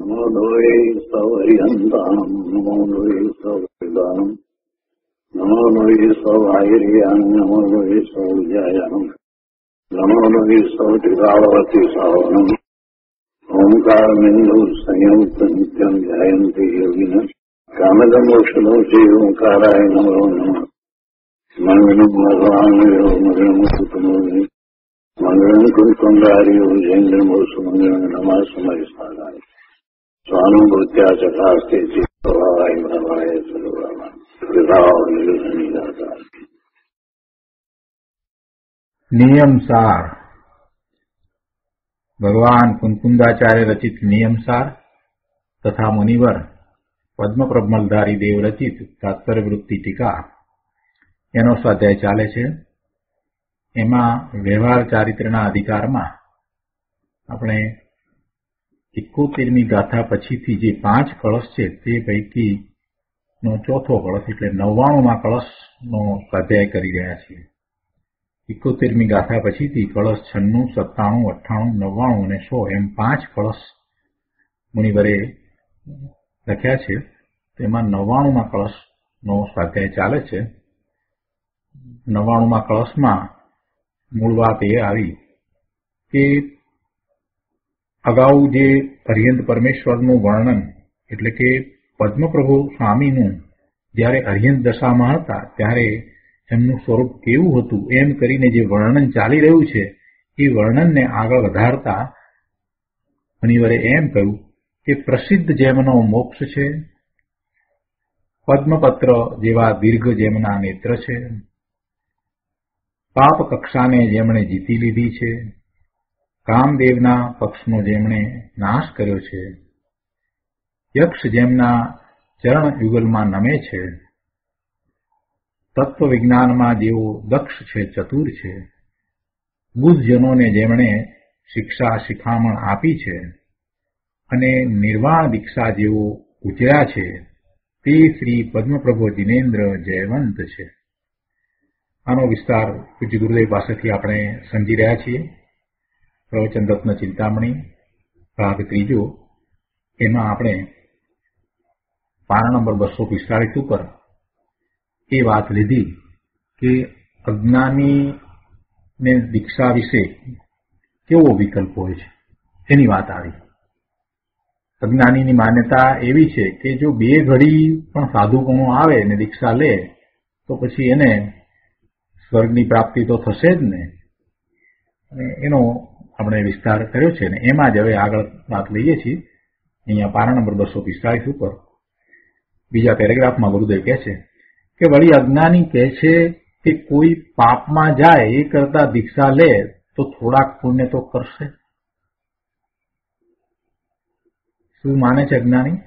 નમો લોહે સૌહરિહંતાણમ નમો લોહે સૌહૃદાનમ નમો લોહે સૌહાયર્યાન નમો લોહે સૌજયાનમ નમો લોહે સૌતિરાવતી સાવનમ ઓંકારમિંદુ સંયુક્ત નિત્યમ ધ્યાયંતિ યોગિન કામદમોક્ષદો શ્રી ઓંકારાય નમો નમઃ મંગલમ ભગવાનયો મંગલમ કુટુંબોની મંગલમ કુંકુંડાર્યો જૈન્દ્રમો સુમંગલમ નમઃ સમયસ્થાનાય સ્વાનુભૂત્યા ચકાસ્તે ચિત્તવાય ભવાય સર્વમાં નિયમસાર ભગવાન કુંકુંદાચાર્ય રચિત નિયમસાર તથા મુનિવર પદ્મપ્રબલધારી દેવ રચિત તાત્પર્યવૃત્તિ ટીકા એનો સ્વાધ્યાય ચાલે છે. એમાં વ્યવહાર ચારિત્રના અધિકારમાં આપણે 71મી ગાથા પછીથી જે 5 કળશ છે તે પૈકીનો ચોથો કળશ એટલે 99માં કળશનો સ્વાધ્યાય કરી રહ્યા છીએ. 71મી ગાથા પછીથી કળશ 96, 97, 98, 99 અને 100 એમ 5 કળશ મુનિવરે લખ્યા છે. તેમાં 99માં કળશનો સ્વાધ્યાય ચાલે છે. 99માં કળશમાં મૂળ વાત એ આવી કે અગાઉ જે અર્યંત પરમેશ્વરનું વર્ણન એટલે કે પદ્મપ્રભુ સ્વામીનું જ્યારે અર્યંત દશામાં હતા ત્યારે એમનું સ્વરૂપ કેવું હતું એમ કરીને જે વર્ણન ચાલી રહ્યું છે એ વર્ણનને આગળ વધારતા મુનિવરે એમ કહ્યું કે પ્રસિદ્ધ જેમનો મોક્ષ છે, પદ્મપત્ર જેવા દીર્ઘ જેમના નેત્ર છે, પાપ કક્ષાને જેમણે જીતી લીધી છે, કામદેવના પક્ષનો જેમણે નાશ કર્યો છે, યક્ષ જેમના ચરણ યુગલમાં નમે છે, તત્વવિજ્ઞાનમાં જેઓ દક્ષ છે, ચતુર છે, બુદ્ધજનોને જેમણે શિક્ષા શિખામણ આપી છે અને નિર્વાણ દીક્ષા જેઓ ઉજર્યા છે તે શ્રી પદ્મપ્રભુ જિનેન્દ્ર જયવંત છે. આનો વિસ્તાર પૂજ્ય ગુરુદેવ પાસેથી આપણે સમજી રહ્યા છીએ. પ્રવચન રત્ન ચિંતામણી ભાગ 3 એમાં આપણે પાના નંબર 245 ઉપર એ વાત લીધી કે અજ્ઞાનીને દીક્ષા વિશે કેવો વિકલ્પ હોય છે એની વાત આવી. અજ્ઞાનીની માન્યતા એવી છે કે જો 2 ઘડી પણ સાધુપણું આવે ને દીક્ષા લે તો પછી એને સ્વર્ગની પ્રાપ્તિ તો થશે જ ને. અને એનો આપણે વિસ્તાર કર્યો છે ને એમાં જ હવે આગળ વાત લઈએ છીએ. અહીંયા પાના નંબર 245 ઉપર બીજા પેરેગ્રાફમાં ગુરુદેવ કહે છે કે વળી અજ્ઞાની કહે છે કે કોઈ પાપમાં જાય એ કરતા દીક્ષા લે તો થોડાક પુણ્ય તો કરશે. શું માને છે અજ્ઞાની?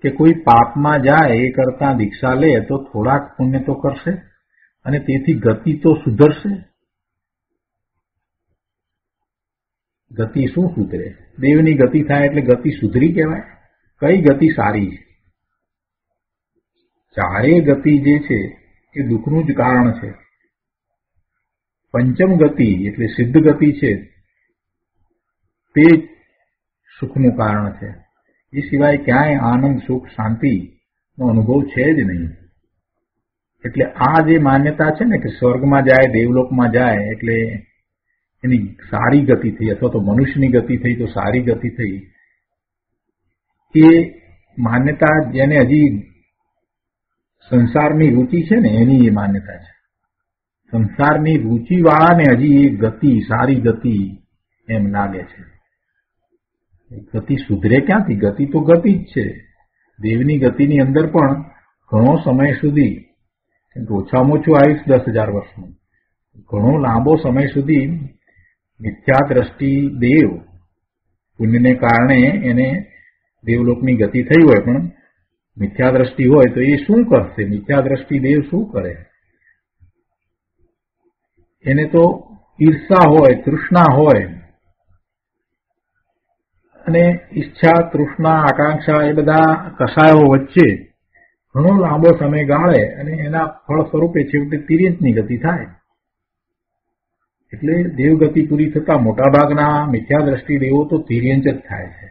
કે કોઈ પાપમાં જાય એ કરતા દીક્ષા લે તો થોડાક પુણ્ય તો કરશે અને તેથી ગતિ તો સુધરશે. ગતિ શું સુધરે? દેવની ગતિ થાય એટલે ગતિ સુધરી કહેવાય? કઈ ગતિ સારી છે? ચારે ગતિ જે છે એ દુઃખનું જ કારણ છે. પંચમ ગતિ એટલે સિદ્ધ ગતિ છે તે સુખનું કારણ છે. એ સિવાય ક્યાંય આનંદ સુખ શાંતિનો અનુભવ છે જ નહીં. એટલે આ જે માન્યતા છે ને કે સ્વર્ગમાં જાય દેવલોકમાં જાય એટલે એની સારી ગતિ થઈ અથવા તો મનુષ્યની ગતિ થઈ તો સારી ગતિ થઈ, એ માન્યતા જેને હજી સંસારની રુચિ છે ને એની એ માન્યતા છે. સંસારની રુચિ વાળાને હજી એ ગતિ સારી ગતિ એમ લાગે છે. ગતિ સુધરે ક્યાંથી? ગતિ તો ગતિ જ છે. દેવની ગતિની અંદર પણ ઘણો સમય સુધી, ઓછામાં ઓછું આયુષ 10,000 વર્ષનું, ઘણો લાંબો સમય સુધી મિથ્યા દ્રષ્ટિ દેવ પુણ્યને કારણે એને દેવલોકની ગતિ થઈ હોય પણ મિથ્યા દ્રષ્ટિ હોય તો એ શું કરશે? મિથ્યા દ્રષ્ટિ દેવ શું કરે? એને તો ઈર્ષા હોય, તૃષ્ણા હોય અને ઈચ્છા, તૃષ્ણા, આકાંક્ષા એ બધા કષાયો વચ્ચે ઘણો લાંબો સમય ગાળે અને એના ફળ સ્વરૂપે છેવટે તિર્યંતની ગતિ થાય. એટલે દેવગતિ પૂરી થતા મોટાભાગના મિથ્યા દ્રષ્ટિ દેવો તો તિર્યંત જ થાય છે.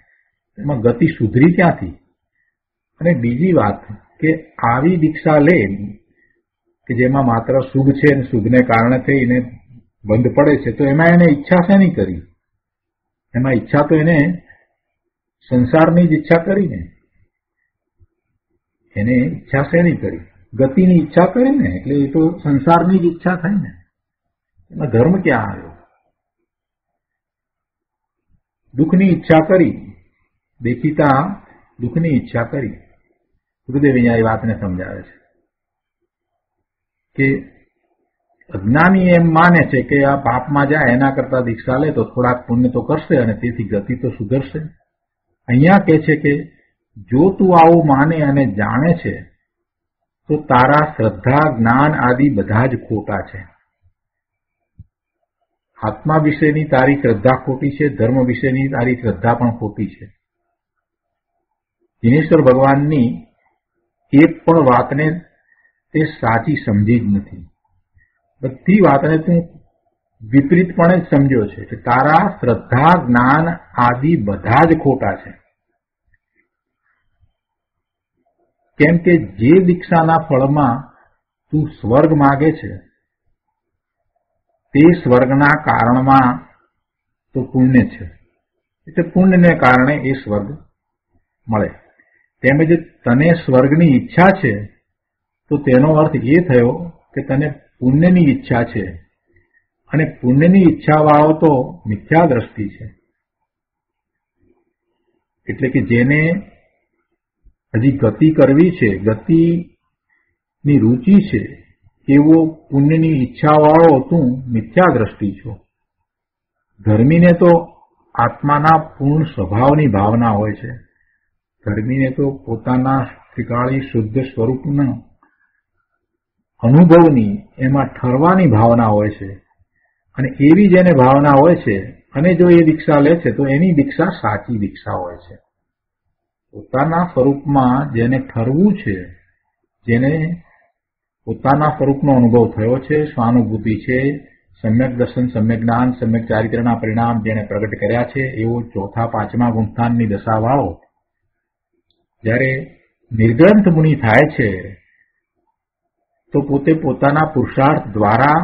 એમાં ગતિ સુધરી ક્યાંથી? અને બીજી વાત કે આવી દીક્ષા લે કે જેમાં માત્ર સુખ છે અને સુખને કારણે થઈને બંધ પડે છે, તો એમાં એને ઈચ્છા શેની કરી? એમાં ઈચ્છા તો એને સંસારની જ ઈચ્છા કરીને. એને ઈચ્છા શેની કરી? ગતિની ઈચ્છા કરી ને, એટલે એ તો સંસારની જ ઈચ્છા થઈ ને. એમાં ધર્મ ક્યાં આવ્યો? દુઃખની ઈચ્છા કરી, દેખીતા દુઃખની ઈચ્છા કરી. ગુરુદેવ અહીંયા એ વાતને સમજાવે છે કે અજ્ઞાની એમ માને છે કે આ પાપમાં જાય એના કરતા દીક્ષા લે તો થોડાક પુણ્ય તો કરશે અને તેથી ગતિ તો સુધરશે. અહીંયા કહે છે કે જો તું આવું માને અને જાણે છે તો તારા શ્રદ્ધા જ્ઞાન આદિ બધા જ ખોટા છે. આત્મા વિશેની તારી શ્રદ્ધા ખોટી છે, ધર્મ વિશેની તારી શ્રદ્ધા પણ ખોટી છે. દિનેશ્વર ભગવાનની એક પણ વાતને તે સાચી સમજી જ નથી. બધી વાતને તું વિપરીતપણે જ સમજ્યો છે કે તારા શ્રદ્ધા જ્ઞાન આદિ બધા જ ખોટા છે. કેમ કે જે દીક્ષાના ફળમાં તું સ્વર્ગ માગે છે તે સ્વર્ગના કારણમાં તો પુણ્ય છે, એટલે પુણ્યને કારણે એ સ્વર્ગ મળે. તેમજ તને સ્વર્ગની ઈચ્છા છે તો તેનો અર્થ એ થયો કે તને પુણ્યની ઈચ્છા છે, અને પુણ્યની ઈચ્છાવાળો તો મિથ્યા દ્રષ્ટિ છે. એટલે કે જેને હજી ગતિ કરવી છે, ગતિની રુચિ છે, એવો પુણ્યની ઈચ્છાવાળો તું મિથ્યા દ્રષ્ટિ છો. ધર્મીને તો આત્માના પૂર્ણ સ્વભાવની ભાવના હોય છે. ધર્મીને તો પોતાના ત્રિકાળી શુદ્ધ સ્વરૂપના અનુભવની, એમાં ઠરવાની ભાવના હોય છે. અને એવી જેને ભાવના હોય છે અને જો એ દીક્ષા લે છે તો એની દીક્ષા સાચી દીક્ષા હોય છે. પોતાના સ્વરૂપમાં જેને ઠરવું છે, જેને પોતાના સ્વરૂપનો અનુભવ થયો છે, સ્વાનુભૂતિ છે, સમ્યક દર્શન, સમ્યક જ્ઞાન, સમ્યક ચારિત્રના પરિણામ જેને પ્રગટ કર્યા છે, એવો ચોથા પાંચમા ગુણસ્થાનની દશાવાળો જ્યારે નિર્ગ્રંથ મુનિ થાય છે તો પોતે પોતાના પુરુષાર્થ દ્વારા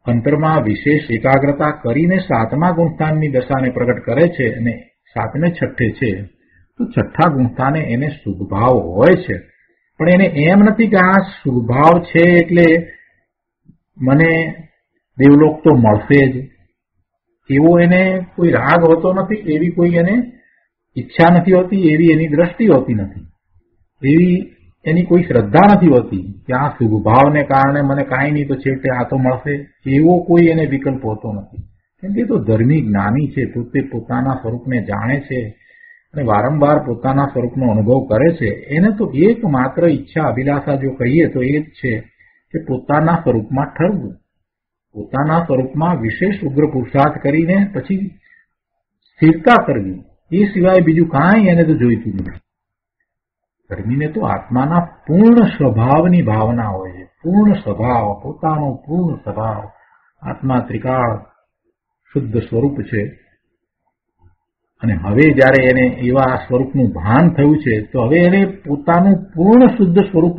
અંતરમાં વિશેષ એકાગ્રતા કરીને સાતમા ગુણસ્થાનની દશાને પ્રગટ કરે છે અને સાતમે છઠ્ઠે છે તો છઠ્ઠા ગુણસ્થાને એને શુભભાવ હોય છે. પણ એને એમ નથી કે આ શુભભાવ છે એટલે મને દેવલોક તો મળશે જ, એવો એને કોઈ રાગ હોતો નથી, એવી કોઈ એને ઈચ્છા નથી હોતી, એવી એની દ્રષ્ટિ હોતી નથી, એવી એની કોઈ શ્રદ્ધા નથી હોતી કે આ શુભભાવને કારણે મને કાંઈ નહીં તો છેવટે આ તો મળશે, એવો કોઈ એને વિકલ્પ હોતો નથી. કેમ કે તો ધર્મી જ્ઞાની છે, પોતે પોતાના સ્વરૂપને જાણે છે અને વારંવાર પોતાના સ્વરૂપનો અનુભવ કરે છે. એને તો એકમાત્ર ઈચ્છા અભિલાષા જો કહીએ તો એ જ છે કે પોતાના સ્વરૂપમાં ઠરવું, પોતાના સ્વરૂપમાં વિશેષ ઉગ્ર પુરુષાર્થ કરીને પછી સ્થિરતા કરવી, એ સિવાય બીજું કાંઈ એને તો જોઈતું નથી. ધર્મીને તો આત્માના પૂર્ણ સ્વભાવની ભાવના હોય છે. પૂર્ણ સ્વભાવ, પોતાનો પૂર્ણ સ્વભાવ, આત્મા ત્રિકાળ શુદ્ધ સ્વરૂપ છે. અને હવે જ્યારે એને એવા સ્વરૂપનું ભાન થયું છે તો હવે એને પોતાનું પૂર્ણ શુદ્ધ સ્વરૂપ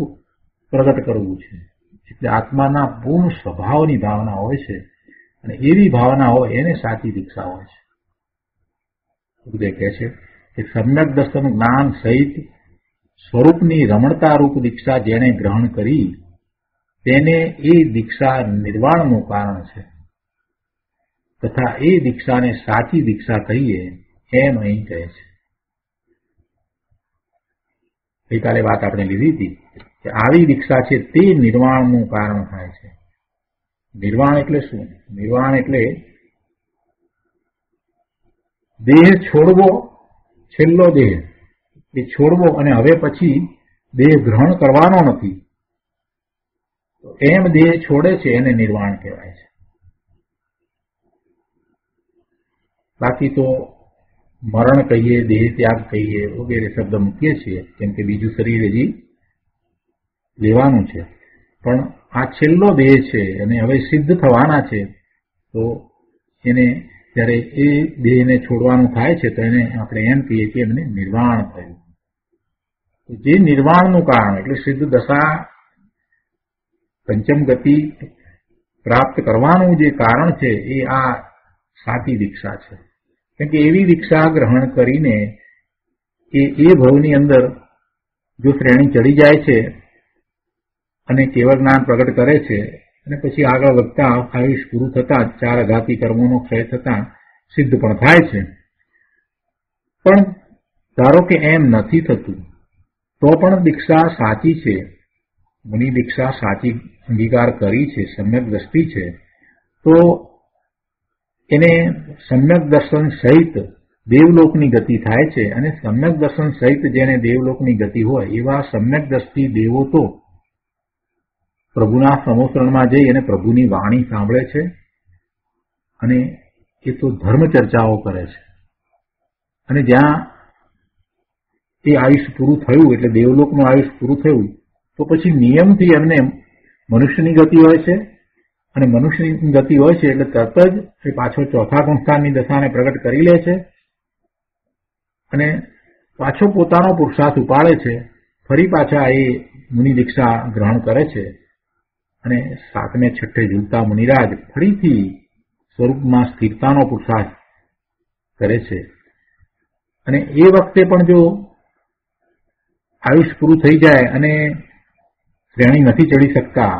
પ્રગટ કરવું છે. એટલે આત્માના પૂર્ણ સ્વભાવની ભાવના હોય છે અને એવી ભાવના હોય એને સાચી દીક્ષા હોય છે. ગુરુદેવ કહે છે કે સમ્યક દર્શન જ્ઞાન સહિત સ્વરૂપની રમણતા રૂપ દીક્ષા જેણે ગ્રહણ કરી તેને એ દીક્ષા નિર્વાણનું કારણ છે તથા એ દીક્ષાને સાચી દીક્ષા કહીએ એમ અહીં કહે છે. ગઈકાલે વાત આપણે લીધી હતી કે આવી દીક્ષા છે તે નિર્વાણનું કારણ થાય છે. નિર્વાણ એટલે શું? નિર્વાણ એટલે દેહ છોડવો, છેલ્લો દેહ એ છોડવો અને હવે પછી દેહ ગ્રહણ કરવાનો નથી, તો એમ દેહ છોડે છે એને નિર્વાણ કહેવાય છે. બાકી તો મરણ કહીએ, દેહ ત્યાગ કહીએ વગેરે શબ્દ મૂકીએ છીએ કેમ કે બીજું શરીર હજી લેવાનું છે. પણ આ છેલ્લો દેહ છે અને હવે સિદ્ધ થવાના છે તો એને ત્યારે એ દેહને છોડવાનું થાય છે તો એને આપણે એમ કહીએ કે એમને નિર્વાણ થયું. જે નિર્વાણનું કારણ એટલે સિદ્ધ દશા પંચમ ગતિ પ્રાપ્ત કરવાનું જે કારણ છે એ આ સાચી દીક્ષા છે. કેમ કે એવી દીક્ષા ગ્રહણ કરીને એ ભવની અંદર જો શ્રેણી ચડી જાય છે અને કેવળ જ્ઞાન પ્રગટ કરે છે અને પછી આગળ વધતા આયુષ પૂરું થતા 4 અઘાતી કર્મોનો ક્ષય થતા સિદ્ધ પણ થાય છે. પણ ધારો કે એમ નથી થતું તો પણ દીક્ષા સાચી છે, મુનિ દીક્ષા સાચી અંગીકાર કરી છે, સમ્યક દ્રષ્ટિ છે, તો એને સમ્યક દર્શન સહિત દેવલોકની ગતિ થાય છે. અને સમ્યક દર્શન સહિત જેને દેવલોકની ગતિ હોય એવા સમ્યક દ્રષ્ટિ દેવો તો પ્રભુના સમોસરણમાં જઈ અને પ્રભુની વાણી સાંભળે છે અને એ તો ધર્મ ચર્ચાઓ કરે છે. અને જ્યાં એ આયુષ પૂરું થયું એટલે દેવલોકનું આયુષ પૂરું થયું તો પછી નિયમથી એમને મનુષ્યની ગતિ હોય છે અને મનુષ્યની ગતિ હોય છે એટલે તરત જ એ પાછો ચોથા ગુણસ્થાનની દશાને પ્રગટ કરી લે છે અને પાછો પોતાનો પુરુષાર્થ ઉપાડે છે. ફરી પાછા એ મુનિ દીક્ષા ગ્રહણ કરે છે અને 7મે 6ઠે ઝૂલતા મુનિરાજ ફરીથી સ્વરૂપમાં સ્થિરતાનો પુરુષાર્થ કરે છે. અને એ વખતે પણ જો આયુષ પૂરું થઈ જાય અને શ્રેણી નથી ચડી શકતા,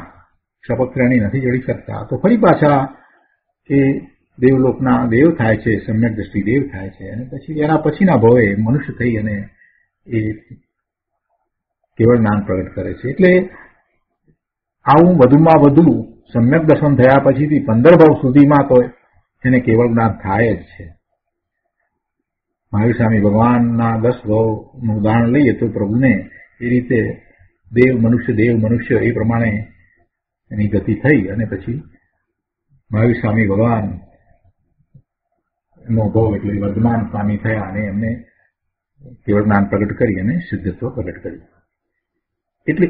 શપથ શ્રેણી નથી ચડી શકતા તો ફરી પાછા એ દેવલોકના દેવ થાય છે, સમ્યક દ્રષ્ટિ દેવ થાય છે. અને પછી એના પછીના ભવે મનુષ્ય થઈ અને એ કેવળ જ્ઞાન પ્રગટ કરે છે. એટલે આવું વધુમાં વધુ સમ્યક દર્શન થયા પછીથી 15 ભવ સુધીમાં તો એને કેવળ જ્ઞાન થાય જ છે. મહાવીર સ્વામી ભગવાનના 10 ભવનું ઉદાહરણ લઈએ તો પ્રભુને એ રીતે દેવ મનુષ્ય એ પ્રમાણે એની ગતિ થઈ અને પછી મહાવીર સ્વામી ભગવાન નો ભવ એટલે વર્ધમાન સ્વામી થયા અને એમને કેવળ જ્ઞાન પ્રગટ કરી અને સિદ્ધત્વ પ્રગટ કર્યું. એટલે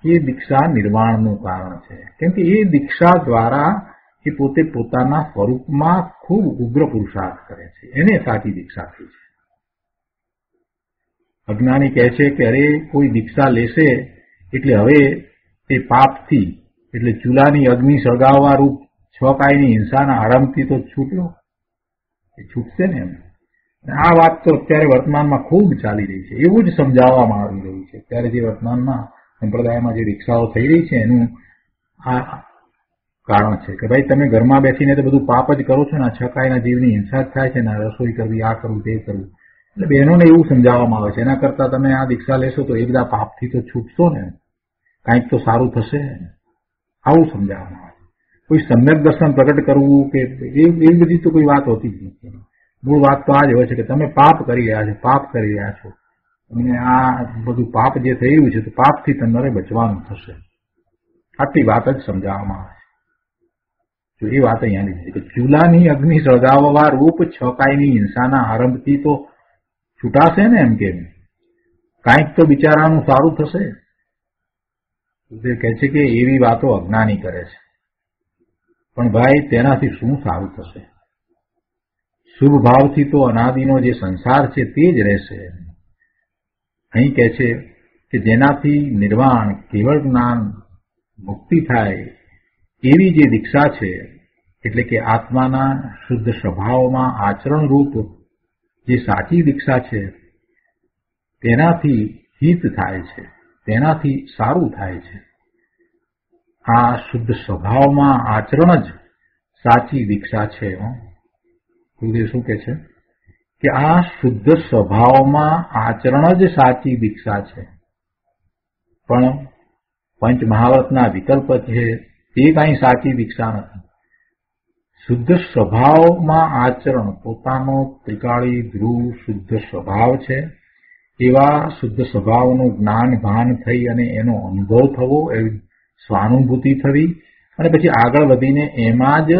એ દીક્ષા નિર્વાણનું કારણ છે. કેમ કે એ દીક્ષા દ્વારા એ પોતે પોતાના સ્વરૂપમાં ખૂબ ઉગ્ર પુરુષાર્થ કરે છે, એને સાચી દીક્ષા થઈ છે. અજ્ઞાની કહે છે કે અરે કોઈ દીક્ષા લેશે એટલે હવે તે પાપથી એટલે ચૂલાની અગ્નિ સળગાવવા રૂપ 6 કાયની હિંસાના આરંભથી તો છૂટ્યો, એ છૂટશે ને એમ. આ વાત તો અત્યારે વર્તમાનમાં ખૂબ ચાલી રહી છે, એવું જ સમજાવવામાં આવી રહ્યું છે. અત્યારે જે વર્તમાનમાં સંપ્રદાયમાં જે દીક્ષાઓ થઈ રહી છે એનું આ કારણ છે કે ભાઈ તમે ઘરમાં બેસીને તો બધું પાપ જ કરો છો ને, 6 કાયના જીવની હિંસા જ થાય છે ને, રસોઈ કરવી, આ કરવું, તે કરવું. એટલે બહેનોને એવું સમજાવવામાં આવે છે એના કરતાં તમે આ દીક્ષા લેશો તો એ બધા પાપથી તો છૂટશો ને, કાંઈક તો સારું થશે, આવું સમજાવવામાં આવે. કોઈ સમ્યક દર્શન પ્રગટ કરવું કે એવી બધી તો કોઈ વાત હોતી જ નથી. મૂળ વાત તો આ જ હોય છે કે તમે પાપ કરી રહ્યા છો અને આ બધું પાપ જે થઈ રહ્યું છે તો પાપથી તમારે બચવાનું થશે. આટલી વાત જ સમજાવવામાં આવે છે. જો એ વાત અહીંયા લીધી કે ચૂલાની અગ્નિ સળગાવવા રૂપ 6 કાયની હિંસાના આરંભથી તો છૂટાશે ને, એમ કેમ કાંઈક તો બિચારાનું સારું થશે. તે કહે છે કે એવી વાતો અજ્ઞાની કરે છે, પણ ભાઈ તેનાથી શું સારું થશે? શુભ ભાવથી તો અનાદિનો જે સંસાર છે તે જ રહેશે. અહીં કહે છે કે જેનાથી નિર્વાણ, કેવળ જ્ઞાન, મુક્તિ થાય એવી જે દીક્ષા છે એટલે કે આત્માના શુદ્ધ સ્વભાવમાં આચરણ રૂપ જે સાચી દીક્ષા છે તેનાથી હિત થાય છે, તેનાથી સારું થાય છે. આ શુદ્ધ સ્વભાવમાં આચરણ જ સાચી દીક્ષા છે. ગુરુદેવ શું કહે છે કે આ શુદ્ધ સ્વભાવમાં આચરણ જ સાચી દીક્ષા છે. પણ પંચ મહાવ્રતના વિકલ્પ છે તે કાંઈ સાચી દીક્ષા નથી. શુદ્ધ સ્વભાવમાં આચરણ પોતાનો ત્રિકાળી ધ્રુવ શુદ્ધ સ્વભાવ છે એવા શુદ્ધ સ્વભાવનું જ્ઞાન ભાન થઈ અને એનો અનુભવ થવો, એવી સ્વાનુભૂતિ થવી અને પછી આગળ વધીને એમાં જ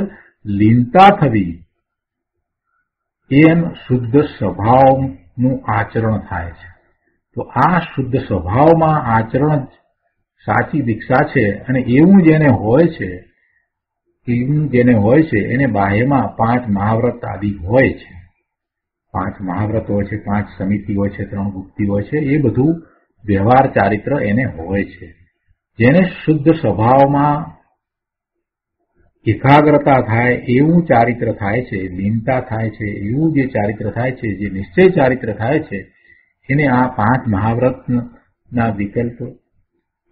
લીનતા થવી, એમ શુદ્ધ સ્વભાવનું આચરણ થાય છે. તો આ શુદ્ધ સ્વભાવમાં આચરણ જ સાચી દીક્ષા છે અને એવું જેને હોય છે એવું જેને હોય છે એને બાહ્યમાં 5 મહાવ્રત આદિ હોય છે. 5 મહાવ્રત હોય છે, 5 સમિતિ હોય છે, 3 ગુપ્તિ હોય છે. એ બધું વ્યવહાર ચારિત્ર એને હોય છે. જેને શુદ્ધ સ્વભાવમાં એકાગ્રતા થાય એવું ચારિત્ર થાય છે, લીનતા થાય છે, એવું જે ચારિત્ર થાય છે, જે નિશ્ચય ચારિત્ર થાય છે, એને આ 5 મહાવ્રતના વિકલ્પ,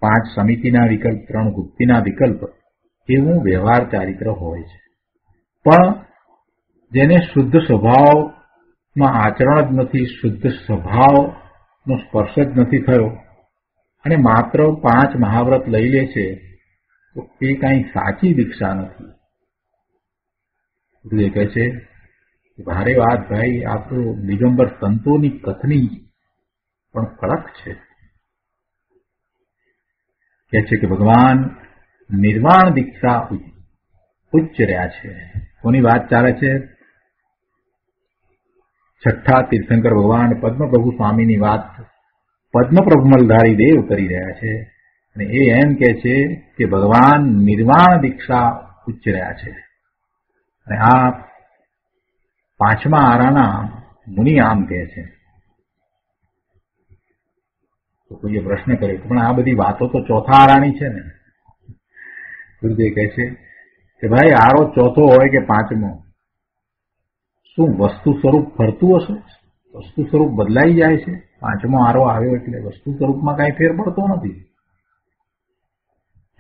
5 સમિતિના વિકલ્પ, 3 ગુપ્તિના વિકલ્પ એવું વ્યવહાર ચારિત્ર હોય છે. પણ જેને શુદ્ધ સ્વભાવમાં આચરણ જ નથી, શુદ્ધ સ્વભાવનો સ્પર્શ જ નથી થયો અને માત્ર 5 મહાવ્રત લઈ લે છે, તો એ કાંઈ સાચી દીક્ષા નથી. એટલે કહે છે ભારે વાત ભાઈ, આ તો દિગંબર સંતોની કથની પણ કડક છે. કહે છે કે ભગવાન નિર્વાણ દીક્ષા ઉચ્ચ રહ્યા છે. કોની વાત ચાલે છે? 6ઠ્ઠા તીર્થંકર ભગવાન પદ્મપ્રભુ સ્વામીની વાત પદ્મપ્રભુ મલધારી દેવ કરી રહ્યા છે. અને એ એમ કે છે કે ભગવાન નિર્વાણ દીક્ષા ઉચ્ચ રહ્યા છે. અને આ 5મા આરાના મુનિ આમ કહે છે. તો કોઈએ પ્રશ્ન કર્યો પણ આ બધી વાતો તો 4થા આરાની છે ને? ગુરુદેવ કહે છે કે ભાઈ આરો 4થો હોય કે 5મો, શું વસ્તુ સ્વરૂપ ફરતું હશે? વસ્તુ સ્વરૂપ બદલાઈ જાય છે. 5મો આરો આવ્યો એટલે વસ્તુ સ્વરૂપમાં કાંઈ ફેર પડતો નથી.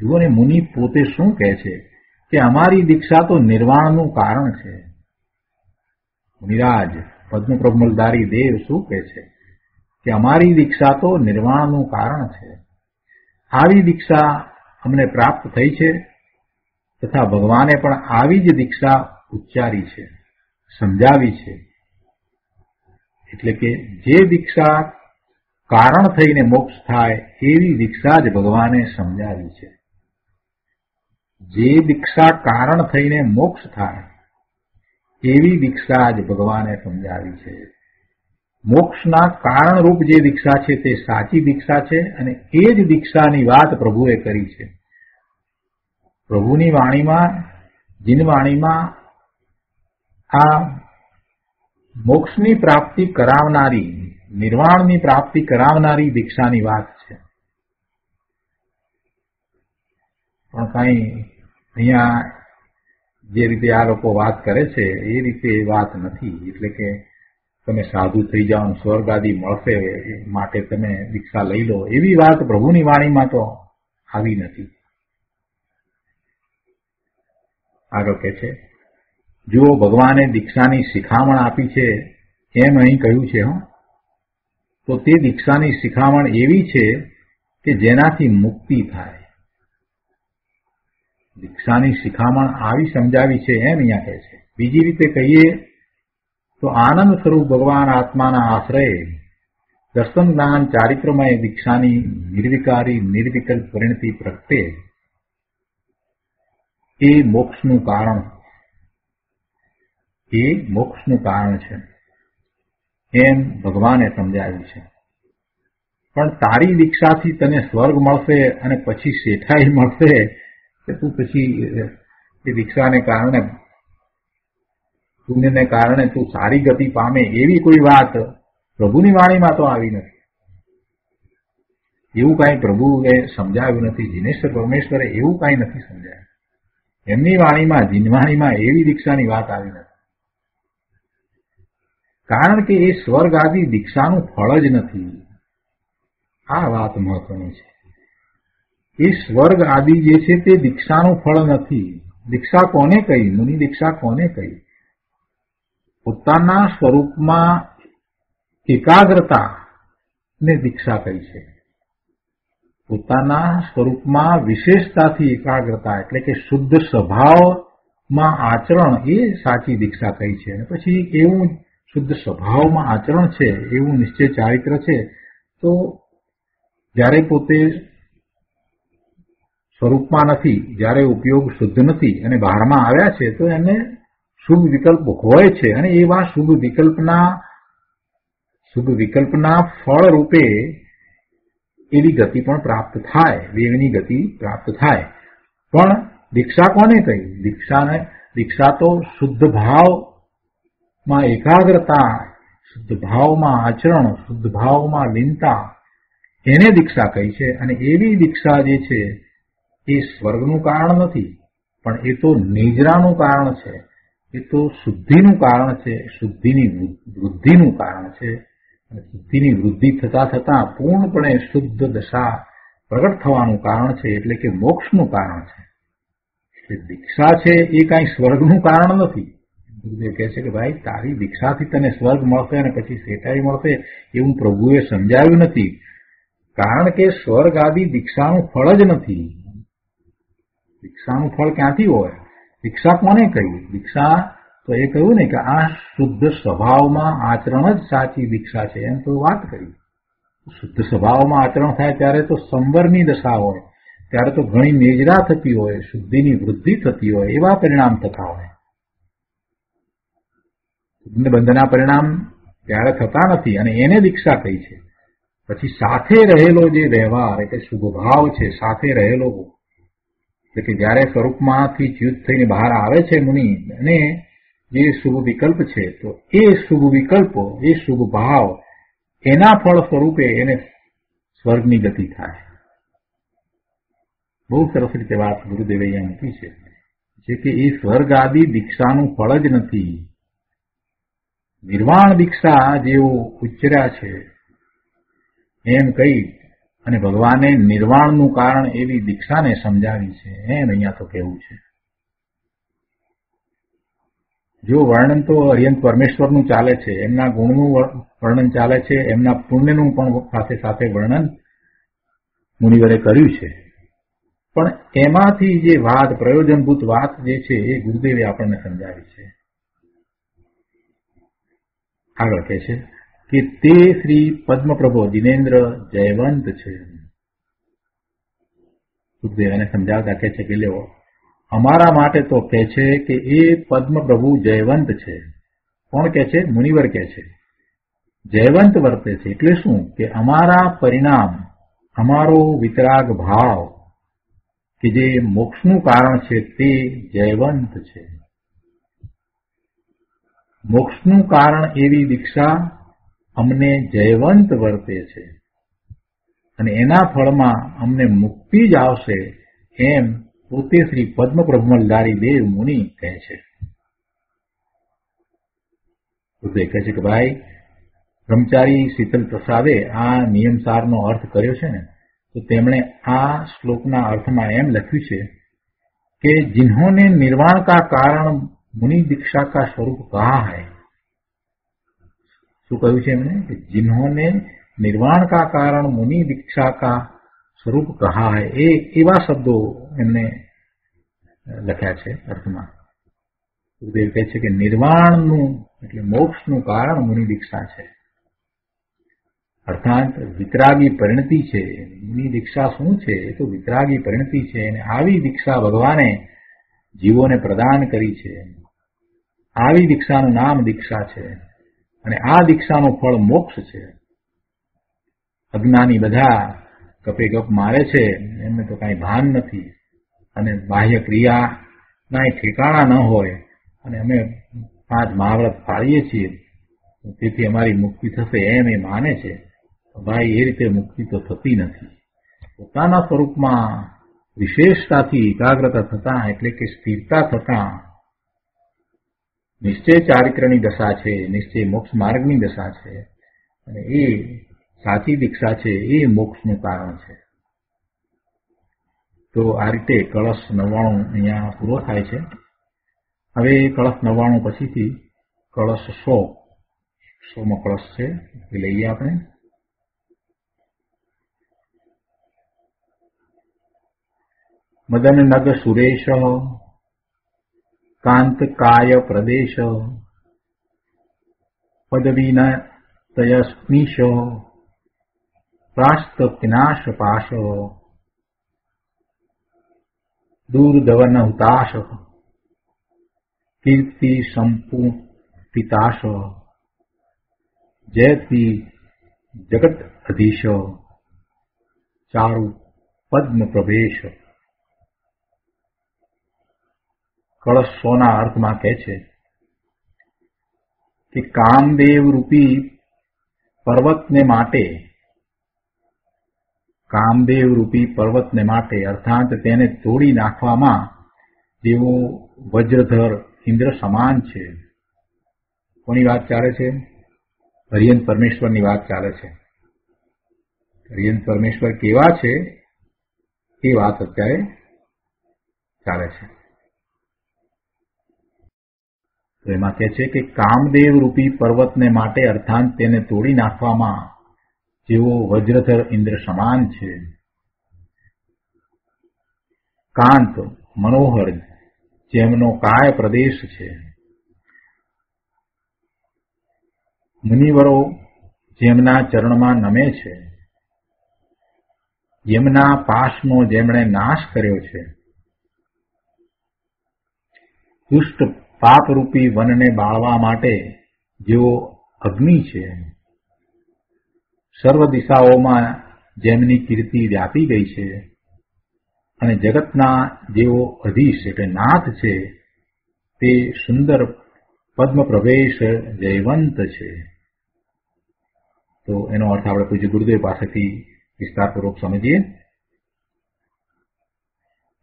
જુઓ ને, મુનિ પોતે શું કહે છે કે અમારી દીક્ષા તો નિર્વાણનું કારણ છે. મુનિરાજ પદ્મપ્રભુ મલધારી દેવ શું કહે છે કે અમારી દીક્ષા તો નિર્વાણનું કારણ છે. આવી દીક્ષા અમને પ્રાપ્ત થઈ છે તથા ભગવાને પણ આવી જ દીક્ષા ઉચ્ચારી છે, સમજાવી છે. એટલે કે જે દીક્ષા કારણ થઈને મોક્ષ થાય એવી દીક્ષા જ ભગવાને સમજાવી છે. જે દીક્ષા કારણ થઈને મોક્ષ થાય એવી દીક્ષા જ ભગવાને સમજાવી છે. મોક્ષના કારણરૂપ જે દીક્ષા છે તે સાચી દીક્ષા છે અને એ જ દીક્ષાની વાત પ્રભુએ કરી છે. પ્રભુની વાણીમાં, જીનવાણીમાં આ મોક્ષની પ્રાપ્તિ કરાવનારી, નિર્વાણની પ્રાપ્તિ કરાવનારી દીક્ષાની વાત છે. પણ કાંઈ અહીંયા જે રીતે આ લોકો વાત કરે છે એ રીતે વાત નથી. એટલે કે તમે સાધુ થઈ જાઓ, સ્વર્ગ આદિ મળશે માટે તમે દીક્ષા લઈ લો, એવી વાત પ્રભુની વાણીમાં તો આવી નથી. આગળ કહે છે, જુઓ ભગવાને દીક્ષાની શિખામણ આપી છે એમ અહીં કહ્યું છે. તો તે દીક્ષાની શિખામણ એવી છે કે જેનાથી મુક્તિ થાય. દીક્ષાની શિખામણ આવી સમજાવી છે એમ અહીંયા કહે છે. બીજી રીતે કહીએ તો આનંદ સ્વરૂપ ભગવાન આત્માના આશ્રયે દર્શન જ્ઞાન ચારિત્રમય દીક્ષાની નિર્વિકારી નિર્વિકલ્પ પરિણતિ પ્રગટે એ મોક્ષનું કારણ, એ મોક્ષનું કારણ છે એમ ભગવાને સમજાવ્યું છે. પણ તારી દીક્ષાથી તને સ્વર્ગ મળશે અને પછી શેઠાઈ મળશે કે તું પછી એ દીક્ષાને કારણે, પુણ્યને કારણે તું સારી ગતિ પામે, એવી કોઈ વાત પ્રભુની વાણીમાં તો આવી નથી. એવું કાંઈ પ્રભુએ સમજાવ્યું નથી. જીનેશ્વર પરમેશ્વરે એવું કાંઈ નથી સમજાવ્યું. એમની વાણીમાં, જીનવાણીમાં એવી દીક્ષાની વાત આવી નથી. કારણ કે એ સ્વર્ગ આદિ દીક્ષાનું ફળ જ નથી. આ વાત મહત્વની છે. એ સ્વર્ગ આદિ જે છે તે દીક્ષાનું ફળ નથી. દીક્ષા કોને કહી? મુનિ દીક્ષા કોને કહી? પોતાના સ્વરૂપમાં એકાગ્રતા ને દીક્ષા કહી છે. પોતાના સ્વરૂપમાં વિશેષતાથી એકાગ્રતા એટલે કે શુદ્ધ સ્વભાવમાં આચરણ, એ સાચી દીક્ષા કહી છે. અને પછી એવું શુદ્ધ સ્વભાવમાં આચરણ છે, એવું નિશ્ચય ચારિત્ર છે, તો જ્યારે પોતે સ્વરૂપમાં નથી, જ્યારે ઉપયોગ શુદ્ધ નથી અને બહારમાં આવ્યા છે, તો એને શુભ વિકલ્પ હોય છે. અને એવા શુભ વિકલ્પના ફળ રૂપે એવી ગતિ પણ પ્રાપ્ત થાય, દેવની ગતિ પ્રાપ્ત થાય. પણ દીક્ષા કોને કહી? દીક્ષા તો શુદ્ધ ભાવમાં એકાગ્રતા, શુદ્ધ ભાવમાં આચરણ, શુદ્ધ ભાવમાં લીનતા, એને દીક્ષા કહી છે. અને એવી દીક્ષા જે છે એ સ્વર્ગનું કારણ નથી, પણ એ તો નિજરાનું કારણ છે, એ તો શુદ્ધિનું કારણ છે, શુદ્ધિની વૃદ્ધિનું કારણ છે. અને શુદ્ધિની વૃદ્ધિ થતા થતા પૂર્ણપણે શુદ્ધ દશા પ્રગટ થવાનું કારણ છે, એટલે કે મોક્ષનું કારણ છે. એટલે દીક્ષા છે એ કાંઈ સ્વર્ગનું કારણ નથી. ગુરુદેવ કહે છે કે ભાઈ, તારી દીક્ષાથી તને સ્વર્ગ મળશે અને પછી શેઠાઈ મળશે એવું પ્રભુએ સમજાવ્યું નથી. કારણ કે સ્વર્ગ આદિ દીક્ષાનું ફળ જ નથી. દીક્ષાનું ફળ ક્યાંથી હોય? દીક્ષા કોને કહી? દીક્ષા તો એ કહ્યું ને કે આ શુદ્ધ સ્વભાવમાં આચરણ જ સાચી દીક્ષા છે, એમ તો વાત કરી. શુદ્ધ સ્વભાવમાં આચરણ થાય ત્યારે તો સંવરની દશા હોય, ત્યારે તો ઘણી નિજરા થતી હોય, શુદ્ધિની વૃદ્ધિ થતી હોય, એવા પરિણામ થતા હોય. બંધના પરિણામ ત્યારે થતા નથી, અને એને દીક્ષા કહી છે. પછી સાથે રહેલો જે વ્યવહાર એટલે શુભ ભાવ છે, સાથે રહેલો એટલે કે જયારે સ્વરૂપમાંથી ચ્યુત થઈને બહાર આવે છે મુનિ, અને જે શુભ વિકલ્પ છે, તો એ શુભ વિકલ્પો, એ શુભ ભાવ, એના ફળ સ્વરૂપે એને સ્વર્ગની ગતિ થાય. બહુ સરસ રીતે વાત ગુરુદેવે અહીંયા મૂકી છે, જે કે એ સ્વર્ગ આદિ દીક્ષાનું ફળ જ નથી. નિર્વાણ દીક્ષા જેઓ ઉચ્ચર્યા છે એમ કહી અને ભગવાને નિર્વાણનું કારણ એવી દીક્ષાને સમજાવી છે, એમ અહીંયા તો કહેવું છે. જો વર્ણન તો અર્યંત પરમેશ્વરનું ચાલે છે, એમના ગુણનું વર્ણન ચાલે છે, એમના પુણ્યનું પણ સાથે સાથે વર્ણન મુનિવરે કર્યું છે. પણ એમાંથી જે વાત, પ્રયોજનભૂત વાત જે છે એ ગુરુદેવે આપણને સમજાવી છે. આગળ કહે છે કે તે શ્રી પદ્મપ્રભો દિનેન્દ્ર જયવંત છે. ગુરુદેવ એને સમજાવતા કહે છે કે લેવો, અમારા માટે તો કહે છે કે એ પદ્મપ્રભુ જયવંત છે. કોણ કહે છે? મુનિવર કહે છે. જયવંત વર્તે છે એટલે શું? કે અમારા પરિણામ, અમારો વિતરાગ ભાવ કે જે મોક્ષનું કારણ છે તે જયવંત છે. મોક્ષનું કારણ એવી દીક્ષા અમને જયવંત વર્તે છે, અને એના ફળમાં અમને મુક્તિ જ આવશે, એમ પોતે શ્રી પદ્મપ્રભમલધારી દેવ મુનિ કહે છે. ગુરુદેવ કહે છે કે ભાઈ, બ્રહ્મચારી શીતલ પ્રસાદે આ નિયમસારનો અર્થ કર્યો છે ને, તો તેમણે આ શ્લોકના અર્થમાં એમ લખ્યું છે કે जिन्होंने निर्वाण का कारण मुनि दीक्षा का स्वरूप कहा है, શું કહ્યું છે એમણે? કે जिन्होंने निर्वाण का कारण मुनि दीक्षा का स्वरूप कहा है, એ એવા શબ્દો એમને લખ્યા છે અર્થમાં. ગુરુદેવ કહે છે કે નિર્વાણનું એટલે મોક્ષનું કારણ મુનિ દીક્ષા છે, અર્થાત વિતરાગી પરિણતિ છે. મુનિ દીક્ષા શું છે? એ તો વિતરાગી પરિણતિ છે, અને આવી દીક્ષા ભગવાને જીવોને પ્રદાન કરી છે. આવી દીક્ષાનું નામ દીક્ષા છે, અને આ દીક્ષાનું ફળ મોક્ષ છે. અજ્ઞાની બધા ગપે ગપ મારે છે, એમને તો કાંઈ ભાન નથી, અને બાહ્ય ક્રિયાના ઠેકાણા ન હોય, અને અમે 5 મહાવ્રત પાળીએ છીએ તેથી અમારી મુક્તિ થશે એમ એ માને છે. ભાઈ, એ રીતે મુક્તિ તો થતી નથી. પોતાના સ્વરૂપમાં વિશેષતાથી એકાગ્રતા થતા એટલે કે સ્થિરતા થતા નિશ્ચય ચારિત્રની દશા છે, નિશ્ચય મોક્ષ માર્ગની દશા છે, અને એ સાચી દીક્ષા છે, એ મોક્ષનું કારણ છે. તો આ રીતે કળશ 99 અહીંયા પૂરો થાય છે. હવે કળશ 99 પછીથી કળશ 100મો કળશ છે એ લઈએ આપણે. મદન નગ સુરેશ કાંત કાય પ્રદેશ પદવીન તયસ્મીશ પ્રાસ્ત વિનાશ પાશ દૂરધવન હુતાશ કીર્તિ સંપુપિતાશ જયતિ જગત અધીશ ચારુ પદ્મ પ્રવેશ. કળશ 100ના અર્થમાં કહે છે કે કામદેવ રૂપી પર્વતને માટે અર્થાત તેને તોડી નાખવામાં જેવો વજ્રધર ઇન્દ્ર સમાન છે. કોની વાત ચાલે છે? હરિયંત પરમેશ્વરની વાત ચાલે છે. હરિયંત પરમેશ્વર કેવા છે એ વાત અત્યારે ચાલે છે. તો એમાં કહે છે કે કામદેવ રૂપી પર્વતને માટે અર્થાત તેને તોડી નાખવામાં જેવો વજ્રધર ઇન્દ્ર સમાન છે. કાંત મનોહર જેમનો કાય પ્રદેશ છે. મુનિવરો જેમના ચરણમાં નમે છે. જેમના પાશનો જેમણે નાશ કર્યો છે. દુષ્ટ પાપરૂપી વનને બાળવા માટે જેઓ અગ્નિ છે. સર્વ દિશાઓમાં જેમની કીર્તિ વ્યાપી ગઈ છે અને જગતના જેઓ અધીશ એટલે નાથ છે તે સુંદર પદ્મપ્રવેશ જયવંત છે. તો એનો અર્થ આપણે પૂજ્ય ગુરુદેવ પાસેથી વિસ્તારપૂર્વક સમજીએ.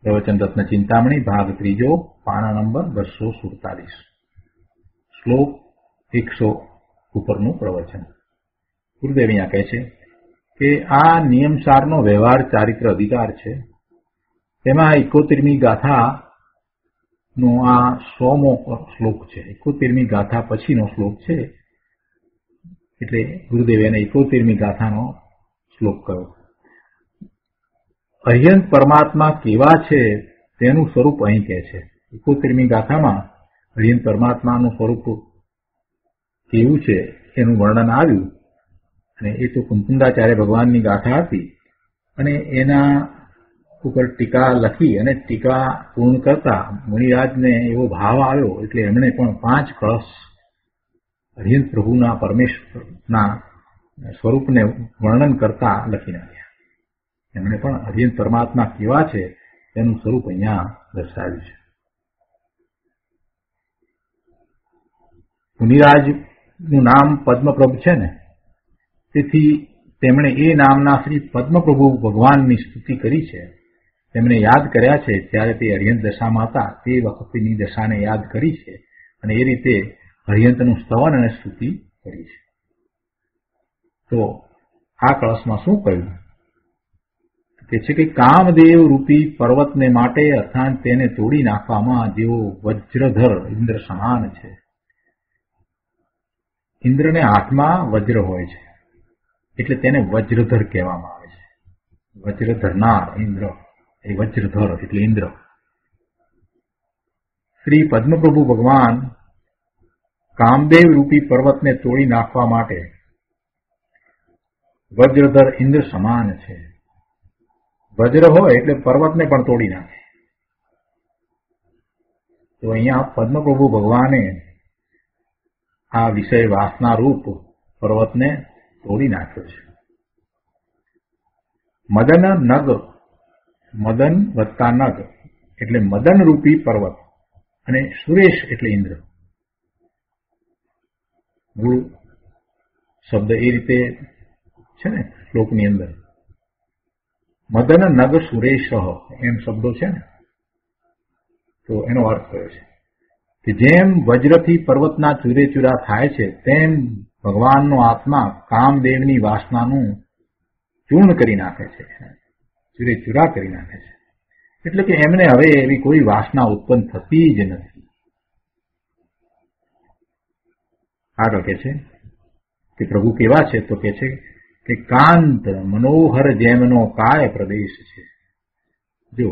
પ્રવચન રત્ન ચિંતામણી ભાગ 3 પાના નંબર 247 શ્લોક 100 ઉપરનું પ્રવચન. ગુરુદેવ અહીંયા કહે છે કે આ નિયમસારનો વ્યવહાર ચારિત્ર અધિકાર છે. તેમાં 71મી ગાથાનો આ 100મો શ્લોક છે. 71મી ગાથા પછીનો શ્લોક છે એટલે ગુરુદેવે એને 71મી ગાથાનો શ્લોક કહ્યો. અર્યંત પરમાત્મા કેવા છે તેનું સ્વરૂપ અહીં કહે છે. 71મી ગાથામાં અર્યંત પરમાત્માનું સ્વરૂપ કેવું છે એનું વર્ણન આવ્યું અને એ તો કુંકુંદાચાર્ય ભગવાનની ગાથા હતી અને એના ઉપર ટીકા લખી અને ટીકા પૂર્ણ કરતા મુનિરાજને એવો ભાવ આવ્યો એટલે એમણે પણ 5 કળશ અર્યંત પ્રભુના પરમેશ્વરના સ્વરૂપને વર્ણન કરતા લખી નાખ્યા. એમણે પણ અર્યંત પરમાત્મા કેવા છે તેનું સ્વરૂપ અહીંયા દર્શાવ્યું છે. મુનિરાજનું નામ પદ્મપ્રભુ છે ને, તેથી તેમણે એ નામના શ્રી પદ્મપ્રભુ ભગવાનની સ્તુતિ કરી છે. તેમને યાદ કર્યા છે ત્યારે તે અર્યંત દશામાં હતા તે વખતની દશાને યાદ કરી છે અને એ રીતે અર્યંતનું સ્તવન અને સ્તુતિ કરી છે. તો આ કળશમાં શું કહ્યું કે છે કે કામદેવ રૂપી પર્વતને માટે અર્થાત તેને તોડી નાખવામાં જેવો વજ્રધર ઇન્દ્ર સમાન છે. ઇન્દ્રને હાથમાં વજ્ર હોય છે એટલે તેને વજ્રધર કહેવામાં આવે છે. વજ્ર ધરનાર ઇન્દ્ર એ વજ્રધર એટલે ઇન્દ્ર. શ્રી પદ્મપ્રભુ ભગવાન કામદેવ રૂપી પર્વતને તોડી નાખવા માટે વજ્રધર ઇન્દ્ર સમાન છે. વજ્ર હોય એટલે પર્વતને પણ તોડી નાખે. તો અહીંયા પદ્મપ્રભુ ભગવાને આ વિષય વાસના રૂપ પર્વતને તોડી નાખ્યો છે. મદન નગ, મદન વત્તા નગ એટલે મદન રૂપી પર્વત અને સુરેશ એટલે ઇન્દ્ર. મૂળ શબ્દ એ રીતે છે ને શ્લોકની અંદર મદન નગ સુરેશ એમ શબ્દો છે ને, તો એનો અર્થ થયો છે કે જેમ વજ્રથી પર્વતના ચૂરેચૂરા થાય છે તેમ ભગવાનનો આત્મા કામદેવની વાસનાનું ચૂર્ણ કરી નાખે છે, ચૂરેચૂરા કરી નાખે છે. એટલે કે એમને હવે એવી કોઈ વાસના ઉત્પન્ન થતી જ નથી. આગળ કે છે કે પ્રભુ કેવા છે તો કે છે કે કાંત મનોહર જેમનો કાય પ્રદેશ છે. જો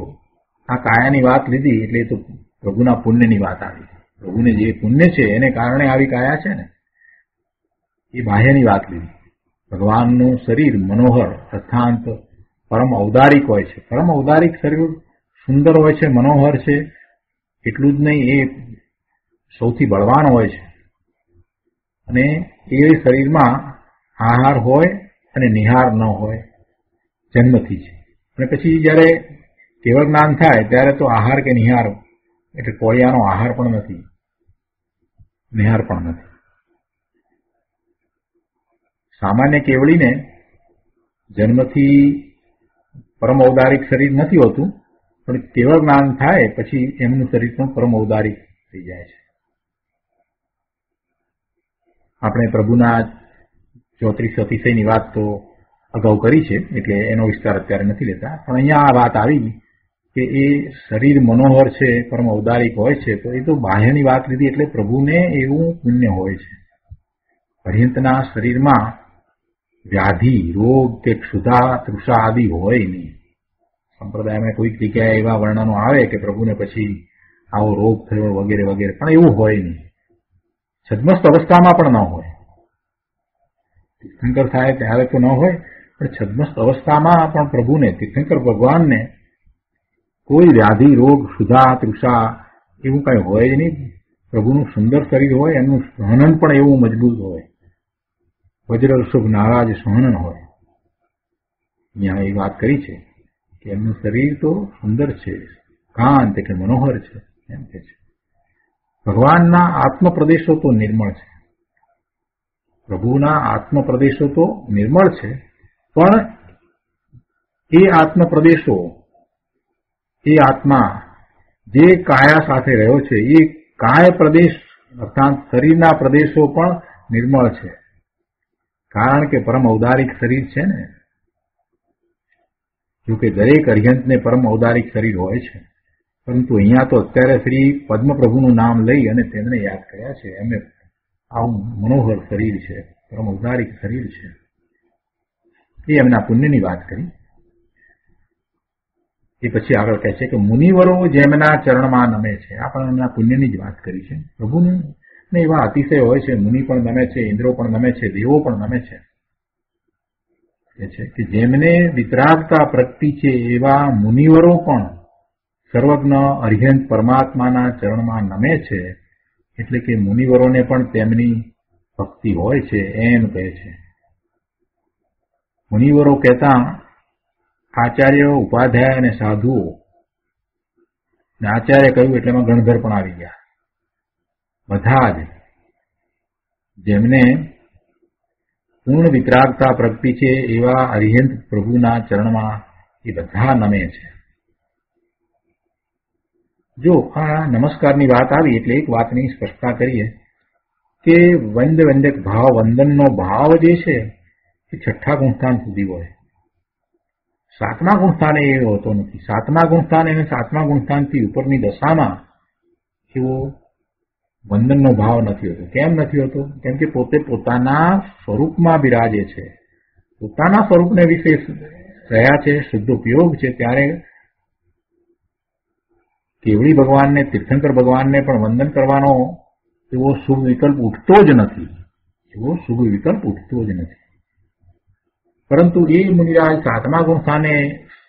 આ કાયાની વાત લીધી એટલે તો પ્રભુના પુણ્યની વાત આવી. પ્રભુને જે પુણ્ય છે એને કારણે આવી કાયા છે ને, એ બાહ્યની વાત લીધી. ભગવાનનું શરીર મનોહર અર્થાત પરમ ઔદારિક હોય છે. પરમ ઔદારિક શરીર સુંદર હોય છે, મનોહર છે. એટલું જ નહીં, એ સૌથી બળવાન હોય છે અને એ શરીરમાં આહાર હોય અને નિહાર ન હોય જન્મથી જ. અને પછી જયારે કેવળ જ્ઞાન થાય ત્યારે તો આહાર કે નિહાર એટલે કોળિયાનો આહાર પણ નથી, નિહાર પણ નથી. સામાન્ય કેવળીને જન્મથી પરમ ઔદારિક શરીર નથી હોતું, પણ કેવળ જ્ઞાન થાય પછી એમનું શરીર પણ પરમ ઔદારિક થઈ જાય છે. આપણે પ્રભુના 34 અતિશયની વાત તો અગાઉ કરી છે, એટલે એનો વિસ્તાર અત્યારે નથી લેતા. પણ અહીંયા આ વાત આવી કે એ શરીર મનોહર છે, પરમ ઔદારિક હોય છે, તો એ તો બાહ્યની વાત લીધી, એટલે પ્રભુને એવું પુણ્ય હોય છે. પર્યંતના શરીરમાં વ્યાધિ, રોગ કે ક્ષુધા, તૃષા આદિ હોય નહીં. સંપ્રદાયમાં કોઈક જગ્યાએ એવા વર્ણનો આવે કે પ્રભુને પછી આવો રોગ થયો વગેરે વગેરે, પણ એવું હોય નહીં. છદ્મસ્ત અવસ્થામાં પણ ન હોય. તીર્થંકર થાય ત્યારે તો ન હોય, પણ છદ્મસ્ત અવસ્થામાં પણ પ્રભુને, તીર્થંકર ભગવાનને કોઈ વ્યાધિ, રોગ, ક્ષુધા, તૃષા એવું કઈ હોય જ નહીં. પ્રભુનું સુંદર શરીર હોય, એમનું સહનન પણ એવું મજબૂત હોય, વજ્ર શુભ નારાજ સહનન હોય. અહીંયા એ વાત કરી છે કે એમનું શરીર તો સુંદર છે, કાંત એટલે મનોહર છે, એમ કે છે. ભગવાનના આત્મ પ્રદેશો તો નિર્મળ છે, પ્રભુના આત્મ પ્રદેશો તો નિર્મળ છે, પણ એ આત્મ પ્રદેશો, એ આત્મા જે કાયા સાથે રહ્યો છે, એ કાય પ્રદેશ અર્થાત શરીરના પ્રદેશો પણ નિર્મળ છે. કારણ કે પરમ ઔદારિક શરીર છે ને. જોકે દરેક અર્યંતને પરમ ઔદારિક શરીર હોય છે, પરંતુ અહીંયા તો અત્યારે શ્રી પદ્મપ્રભુનું નામ લઈ અને તેમને યાદ કર્યા છે. એમને આવું મનોહર શરીર છે, પરમ ઔદારિક શરીર છે. એ એમના પુણ્યની વાત કરી. એ પછી આગળ કહે છે કે મુનિવરો જેમના ચરણમાં નમે છે. આ પણ એમના પુણ્યની જ વાત કરી છે. પ્રભુને એવા અતિશય હોય છે, મુનિ પણ નમે છે, ઇન્દ્રો પણ નમે છે, દેવો પણ નમે છે. કે જેમને વિતરાગતા પ્રગતિ છે એવા મુનિવરો પણ સર્વજ્ઞ અર્યંત પરમાત્માના ચરણમાં નમે છે. એટલે કે મુનિવરોને પણ તેમની ભક્તિ હોય છે એમ કહે છે. મુનિવરો કહેતા આચાર્ય, ઉપાધ્યાય અને સાધુઓ. આચાર્ય કહ્યું એટલે એમાં ગણધર પણ આવી ગયા. બધા જ જેમને પૂર્ણ વિતરાગતા પ્રગતિ છે એવા અરિહંત પ્રભુના ચરણમાં એ બધા નમે છે. જો આ નમસ્કારની વાત આવી એટલે એક વાતની સ્પષ્ટતા કરીએ કે વંદક ભાવ, વંદનનો ભાવ જે છે એ 6ઠ્ઠા ગુણસ્થાન સુધી હોય. 7મા ગુણસ્થાને એ હોતો નથી. 7મા ગુણસ્થાન અને 7મા ગુણસ્થાનથી ઉપરની દશામાં એવો વંદનનો ભાવ નથી હોતો. કેમ નથી હોતો? કેમ કે પોતે પોતાના સ્વરૂપમાં બિરાજે છે, પોતાના સ્વરૂપને વિશે રહ્યા છે, શુદ્ધ ઉપયોગ છે. ત્યારે કેવળી ભગવાનને, તીર્થંકર ભગવાનને પણ વંદન કરવાનો એવો શુભ વિકલ્પ ઉઠતો જ નથી. એવો શુભ વિકલ્પ ઉઠતો જ નથી. પરંતુ એ મુનિરાજ 7મા ગુણસ્થાને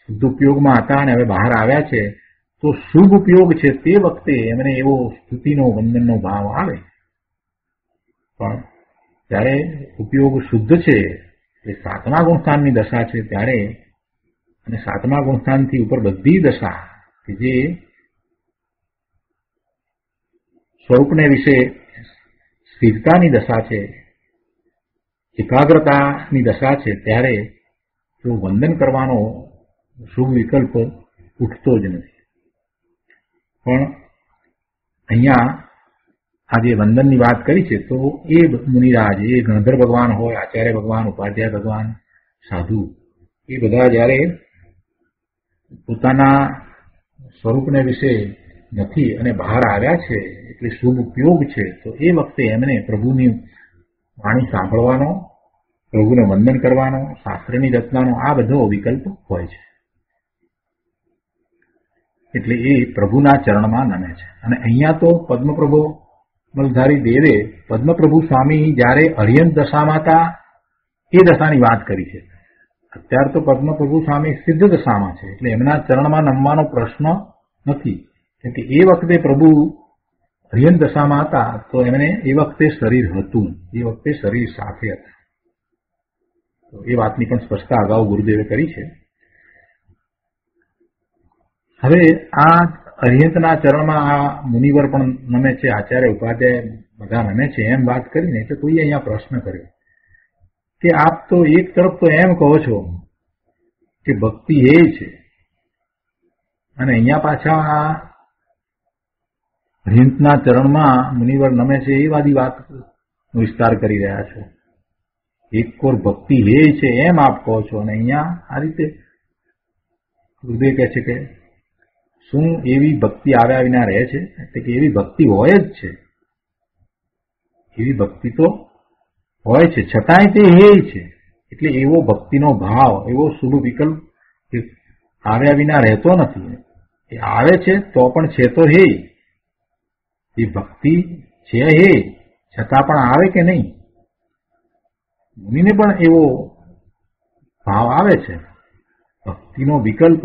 શુદ્ધ ઉપયોગમાં હતા અને હવે બહાર આવ્યા છે, તો શુભ ઉપયોગ છે તે વખતે એમને એવો સ્તુતિનો, વંદનનો ભાવ આવે. પણ જ્યારે ઉપયોગ શુદ્ધ છે, એ 7મા ગુણસ્થાનની દશા છે ત્યારે, અને 7મા ગુણસ્થાનથી ઉપર બધી દશા કે જે સ્વરૂપને વિશે સ્થિરતાની દશા છે, એકાગ્રતાની દશા છે, ત્યારે જો વંદન કરવાનો શુભ વિકલ્પ ઉઠતો જ નથી. પણ અહીંયા આ જે વંદનની વાત કરી છે, તો એ મુનિરાજ, એ ગણધર ભગવાન હોય, આચાર્ય ભગવાન, ઉપાધ્યાય ભગવાન, સાધુ, એ બધા જ્યારે પોતાના સ્વરૂપને વિશે નથી અને બહાર આવ્યા છે, એટલે શુભ ઉપયોગ છે, તો એ વખતે એમને પ્રભુની વાણી સાંભળવાનો, પ્રભુને વંદન કરવાનો, શાસ્ત્રની રચનાનો આ બધો વિકલ્પ હોય છે. એટલે એ પ્રભુના ચરણમાં નમે છે. અને અહીંયા તો પદ્મપ્રભુ મલધારી દેવે પદ્મપ્રભુ સ્વામી જ્યારે અર્યંત દશામાં હતા એ દશાની વાત કરી છે. અત્યારે તો પદ્મપ્રભુ સ્વામી સિદ્ધ દશામાં છે, એટલે એમના ચરણમાં નમવાનો પ્રશ્ન નથી. કેમ કે એ વખતે પ્રભુ અર્યંત દશામાં હતા, તો એમને એ વખતે શરીર હતું, એ વખતે શરીર સાથે હતા. તો એ વાતની પણ સ્પષ્ટતા અગાઉ ગુરુદેવે કરી છે. હવે આ અરિહંતના ચરણમાં આ મુનિવર પણ નમે છે, આચાર્ય ઉપાધ્યાય બધા નમે છે એમ વાત કરીને એટલે કોઈએ અહીંયા પ્રશ્ન કર્યો કે આપ તો એક તરફ તો એમ કહો છો કે ભક્તિ એ છે, અને અહીંયા પાછા આ અરિહંતના ચરણમાં મુનિવર નમે છે એ વાદી વાતનો વિસ્તાર કરી રહ્યા છો. એક કોર ભક્તિ એ છે એમ આપ કહો છો, અને અહીંયા આ રીતે હૃદય કહે છે કે શું એવી ભક્તિ આવ્યા વિના રહે છે? એટલે કે એવી ભક્તિ હોય જ છે, એવી ભક્તિ તો હોય છે, છતાંય તે હે છે. એટલે એવો ભક્તિનો ભાવ, એવો શુભ વિકલ્પ આવ્યા વિના રહેતો નથી. એ આવે છે તો પણ છે તો હે, એ ભક્તિ છે હે, છતાં પણ આવે કે નહીં? મુનિને પણ એવો ભાવ આવે છે. ભક્તિનો વિકલ્પ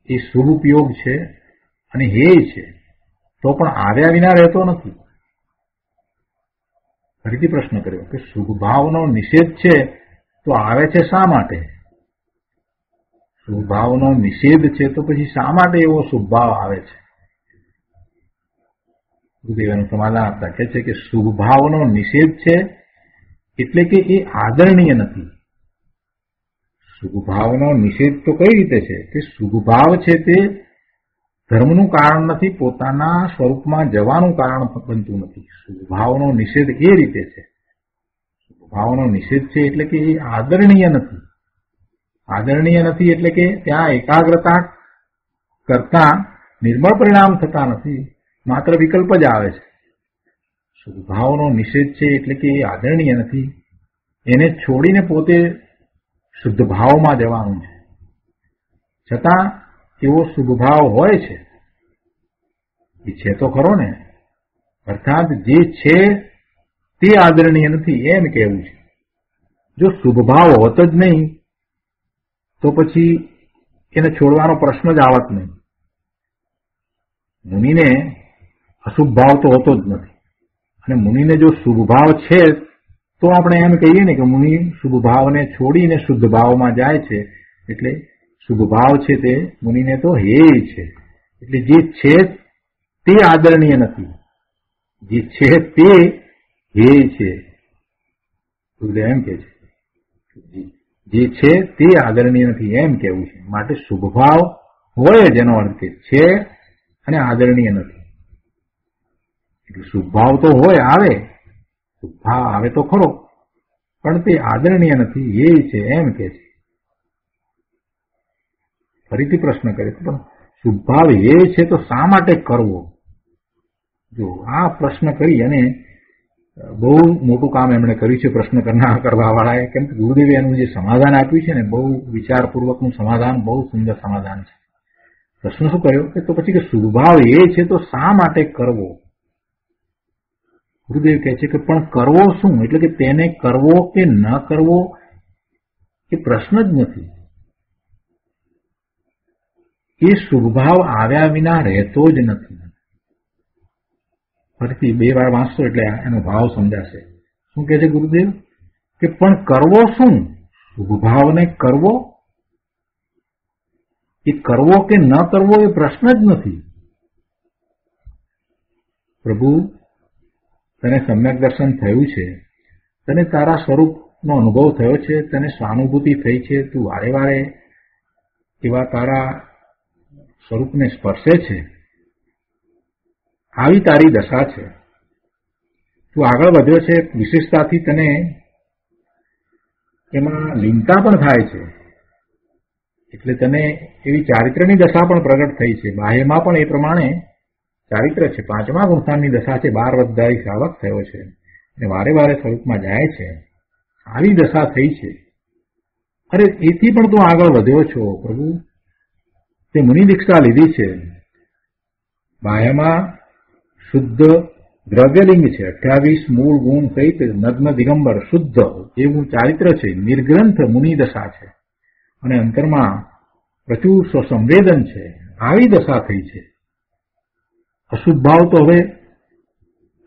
એ શુભ ઉપયોગ છે અને હે છે, તો પણ આવ્યા વિના રહેતો નથી. ફરીથી પ્રશ્ન કર્યો કે શુભ ભાવનો નિષેધ છે તો આવે છે શા માટે? શુભ ભાવનો નિષેધ છે તો પછી શા માટે એવો શુભ ભાવ આવે છે? ગુરુદેવનું સમાધાન આપતા કહે છે કે શુભ ભાવનો નિષેધ છે એટલે કે એ આદરણીય નથી. શુભ ભાવનો નિષેધ તો કઈ રીતે છે કે શુભ ભાવ છે તે ધર્મનું કારણ નથી, પોતાના સ્વરૂપમાં જવાનું કારણ બનતું નથી. શુભ ભાવનો નિષેધ એ રીતે છે. શુભ ભાવનો નિષેધ છે એટલે કે એ આદરણીય નથી. આદરણીય નથી એટલે કે ત્યાં એકાગ્રતા કરતા નિર્મળ પરિણામ થતા નથી, માત્ર વિકલ્પ જ આવે છે. શુભ ભાવનો નિષેધ છે એટલે કે એ આદરણીય નથી, એને છોડીને પોતે શુદ્ધ ભાવમાં જવાનું છે. છતાં એવો શુભ ભાવ હોય છે, એ છે તો ખરો ને. અર્થાત જે છે તે આદરણીય નથી એમ કહેવું છે. જો શુભ ભાવ હોત જ નહીં તો પછી એને છોડવાનો પ્રશ્ન જ આવત નહીં. મુનિને અશુભ ભાવ તો હોતો જ નથી, અને મુનિને જો શુભ ભાવ છે તો આપણે એમ કહીએ ને કે મુનિ શુભ ભાવને છોડીને શુદ્ધ ભાવમાં જાય છે. એટલે શુભ ભાવ છે તે મુનિને તો હે છે. એટલે જે છે તે આદરણીય નથી, જે છે તે હે છે. એમ કે છે જે છે તે આદરણીય નથી એમ કેવું છે. માટે શુભ ભાવ હોય જેનો અર્થ કે છે અને આદરણીય નથી. એટલે શુભ ભાવ તો હોય, આવે, શુભ ભાવ આવે તો ખરો, પણ તે આદરણીય નથી એ છે એમ કે છે. ફરીથી પ્રશ્ન કરે પણ શુભ ભાવ એ છે તો શા માટે કરવો? જો આ પ્રશ્ન કરી અને બહુ મોટું કામ એમણે કર્યું છે પ્રશ્ન કરવા વાળાએ. કેમ કે ગુરુદેવે એનું જે સમાધાન આપ્યું છે ને, બહુ વિચારપૂર્વકનું સમાધાન, બહુ સુંદર સમાધાન છે. પ્રશ્ન શું કર્યો કે તો પછી કે શુભ ભાવ એ છે તો શા માટે કરવો? ગુરુદેવ કહે છે કે પણ કરવો શું? એટલે કે તેને કરવો કે ન કરવો એ પ્રશ્ન જ નથી. એ શુભ ભાવ આવ્યા વિના રહેતો જ નથી. ફરીથી 2 વાર વાંચશો એટલે એનો ભાવ સમજાશે. શું કહે છે ગુરુદેવ કે પણ કરવો શું? શુભ ભાવને કરવો, એ કરવો કે ન કરવો એ પ્રશ્ન જ નથી. પ્રભુ, તને સમ્યક દર્શન થયું છે, તને તારા સ્વરૂપનો અનુભવ થયો છે, તને સ્વાનુભૂતિ થઈ છે, તું વારે વારે એવા તારા સ્વરૂપને સ્પર્શે છે, આવી તારી દશા છે. તું આગળ વધ્યો છે, વિશેષતાથી તને એમાં લીનતા પણ થાય છે, એટલે તને એવી ચારિત્રની દશા પણ પ્રગટ થઈ છે. બાહ્યમાં પણ એ પ્રમાણે ચારિત્ર છે. 5મા ગુણસ્થાનની દશા છે, 12 વર્ષદાયી શ્રાવક થયો છે અને વારે વારે સ્વરૂપમાં જાય છે, આવી દશા થઈ છે. અરે એથી પણ તું આગળ વધ્યો છો પ્રભુ, તે મુનિ દીક્ષા લીધી છે. બાહ્યમાં શુદ્ધ દ્રવ્યલિંગ છે, 28 મૂળ ગુણ સહિત નગ્ન દિગંબર શુદ્ધ એવું ચારિત્ર છે, નિર્ગ્રંથ મુનિ દશા છે, અને અંતરમાં પ્રચુર સ્વસંવેદન છે. આવી દશા થઈ છે. અશુભ ભાવ તો હવે